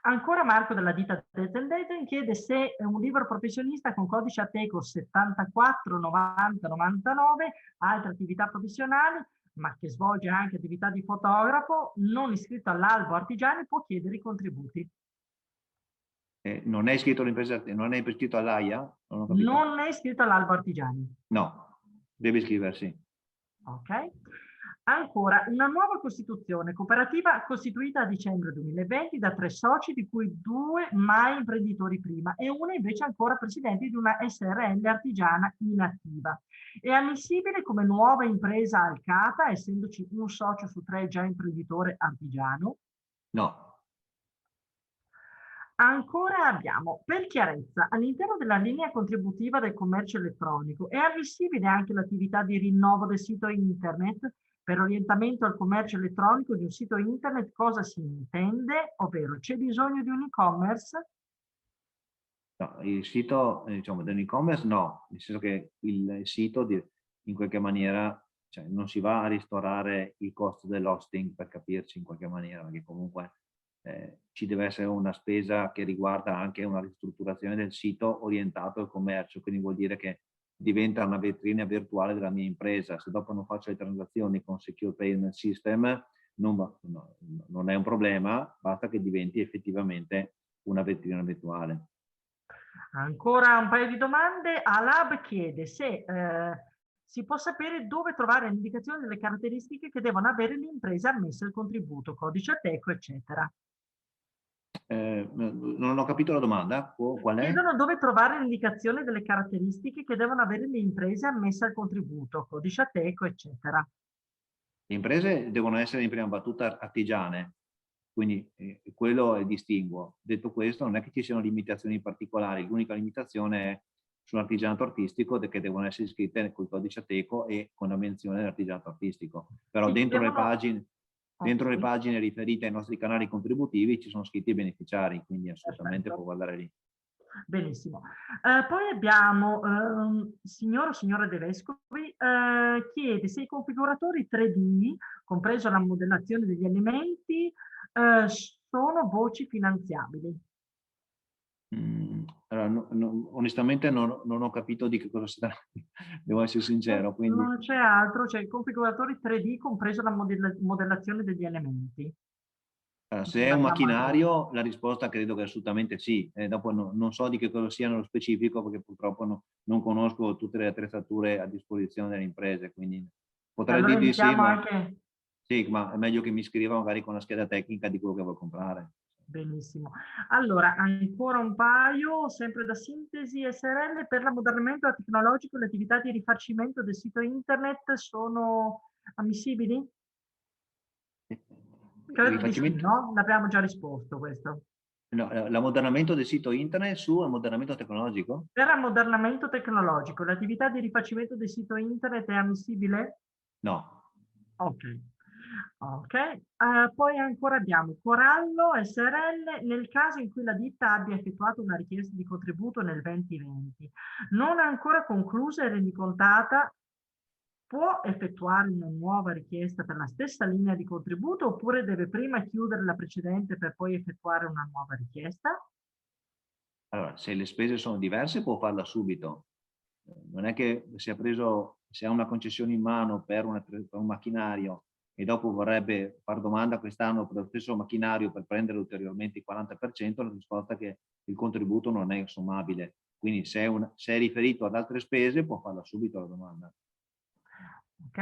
Ancora Marco della ditta Dezen chiede se un libero professionista con codice Ateco 74 90 99, altre attività professionali, ma che svolge anche attività di fotografo, non iscritto all'albo artigiani, può chiedere i contributi. Non è iscritto all'impresa, non è iscritto all'AIA? Non è iscritto all'albo artigiani. No, deve iscriversi. Ok. Ancora, una nuova costituzione cooperativa costituita a dicembre 2020 da 3 soci, di cui 2 mai imprenditori prima e una invece ancora presidente di una SRL artigiana inattiva. È ammissibile come nuova impresa Alcata, essendoci un socio su 3 già imprenditore artigiano? No. Ancora abbiamo, per chiarezza, all'interno della linea contributiva del commercio elettronico è ammissibile anche l'attività di rinnovo del sito internet? Per orientamento al commercio elettronico di un sito internet cosa si intende? Ovvero c'è bisogno di un e-commerce? No, il sito, diciamo, dell'e-commerce no, nel senso che il sito in qualche maniera, cioè, non si va a ristorare il costo dell'hosting, per capirci in qualche maniera, perché comunque ci deve essere una spesa che riguarda anche una ristrutturazione del sito orientato al commercio, quindi vuol dire che diventa una vetrina virtuale della mia impresa. Se dopo non faccio le transazioni con Secure Payment System non è un problema, basta che diventi effettivamente una vetrina virtuale. Ancora un paio di domande. Alab chiede se si può sapere dove trovare l'indicazione delle caratteristiche che devono avere le imprese ammesse al contributo, codice Ateco, eccetera. Non ho capito la domanda. Qual è? Chiedono dove trovare l'indicazione delle caratteristiche che devono avere le imprese ammesse al contributo, codice Ateco, eccetera. Le imprese devono essere in prima battuta artigiane, quindi quello è il distinguo. Detto questo, non è che ci siano limitazioni particolari, l'unica limitazione è sull'artigianato artistico che devono essere iscritte col codice Ateco e con la menzione dell'artigianato artistico. Però sì, dentro le pagine riferite ai nostri canali contributivi ci sono scritti i beneficiari, quindi assolutamente può guardare lì. Benissimo. Poi abbiamo signor o signora De Vescovi chiede se i configuratori 3D, compreso la modellazione degli elementi, sono voci finanziabili. Allora, onestamente non ho capito di che cosa si tratta, devo essere sincero. Quindi... Non c'è altro, c'è i configuratori 3D, compreso la modellazione degli elementi. Se è un macchinario, la risposta credo che assolutamente sì. Dopo non so di che cosa sia nello specifico, perché purtroppo non conosco tutte le attrezzature a disposizione delle imprese, quindi potrei allora dirvi sì, anche... sì, ma è meglio che mi scriva magari con la scheda tecnica di quello che vuoi comprare. Benissimo. Allora, ancora un paio, sempre da Sintesi SRL, per l'ammodernamento tecnologico le attività di rifacimento del sito internet sono ammissibili? Credo di sì, no? L'abbiamo già risposto questo. No, l'ammodernamento del sito internet su ammodernamento tecnologico? Per ammodernamento tecnologico, l'attività di rifacimento del sito internet è ammissibile? No. Ok. Ok, poi ancora abbiamo Corallo SRL, nel caso in cui la ditta abbia effettuato una richiesta di contributo nel 2020, non ancora conclusa e rendicontata, può effettuare una nuova richiesta per la stessa linea di contributo oppure deve prima chiudere la precedente per poi effettuare una nuova richiesta? Allora, se le spese sono diverse può farla subito. Non è che se ha una concessione in mano per un macchinario e dopo vorrebbe fare domanda quest'anno per lo stesso macchinario per prendere ulteriormente il 40%, la risposta è che il contributo non è sommabile. Quindi se è riferito ad altre spese può farla subito la domanda. Ok?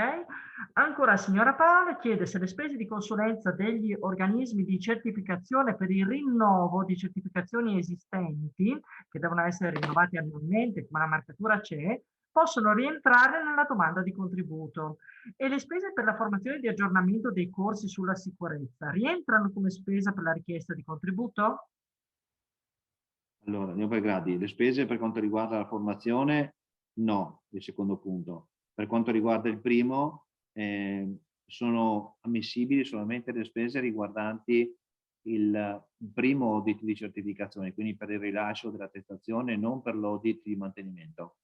Ancora, signora Paola chiede se le spese di consulenza degli organismi di certificazione per il rinnovo di certificazioni esistenti, che devono essere rinnovate annualmente, come la marcatura c'è, possono rientrare nella domanda di contributo. E le spese per la formazione di aggiornamento dei corsi sulla sicurezza rientrano come spesa per la richiesta di contributo? Allora, andiamo per gradi. Le spese per quanto riguarda la formazione, no, il secondo punto. Per quanto riguarda il primo, sono ammissibili solamente le spese riguardanti il primo audit di certificazione, quindi per il rilascio dell'attestazione, non per l'audit di mantenimento.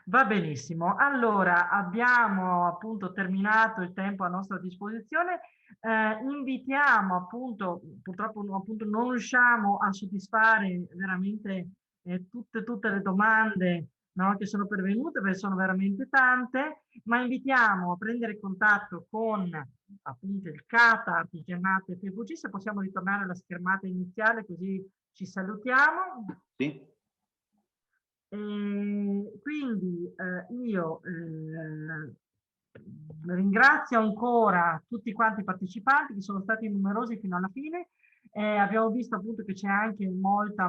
Va benissimo, allora abbiamo appunto terminato il tempo a nostra disposizione. Invitiamo appunto, purtroppo appunto non riusciamo a soddisfare veramente tutte le domande, no, che sono pervenute, perché sono veramente tante, ma invitiamo a prendere contatto con appunto il CATA, Artigianato e FVG. Se possiamo ritornare alla schermata iniziale così ci salutiamo. Sì. Quindi io ringrazio ancora tutti quanti i partecipanti che sono stati numerosi fino alla fine. Abbiamo visto appunto che c'è anche molta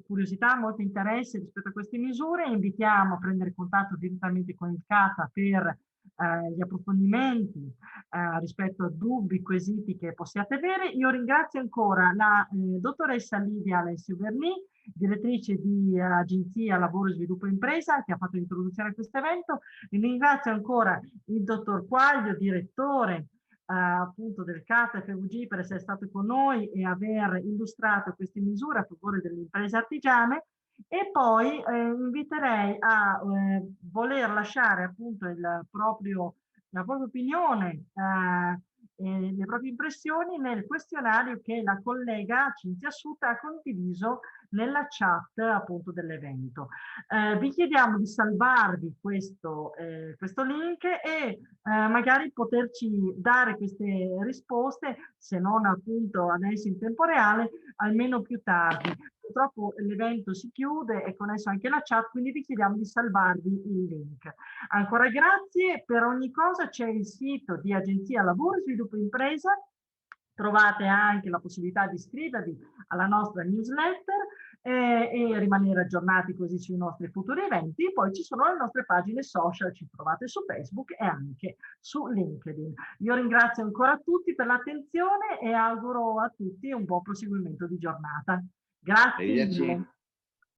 curiosità, molto interesse rispetto a queste misure. Invitiamo a prendere contatto direttamente con il CATA per gli approfondimenti rispetto a dubbi, quesiti che possiate avere. Io ringrazio ancora la dottoressa Lidia Alessio Verni, direttrice di Agenzia Lavoro e Sviluppo Impresa, che ha fatto l'introduzione a questo evento. Ringrazio ancora il dottor Quaglio, direttore appunto del CATA FVG, per essere stato con noi e aver illustrato queste misure a favore delle imprese artigiane. E poi inviterei a voler lasciare appunto la propria opinione e le proprie impressioni nel questionario che la collega Cinzia Suta ha condiviso nella chat appunto dell'evento. Vi chiediamo di salvarvi questo link e magari poterci dare queste risposte, se non appunto adesso in tempo reale, almeno più tardi. Purtroppo l'evento si chiude e con esso anche la chat, quindi vi chiediamo di salvarvi il link. Ancora grazie, per ogni cosa c'è il sito di Agenzia Lavoro e Sviluppo Impresa, trovate anche la possibilità di iscrivervi alla nostra newsletter e rimanere aggiornati così sui nostri futuri eventi. Poi ci sono le nostre pagine social, ci trovate su Facebook e anche su LinkedIn. Io ringrazio ancora tutti per l'attenzione e auguro a tutti un buon proseguimento di giornata. Grazie mille.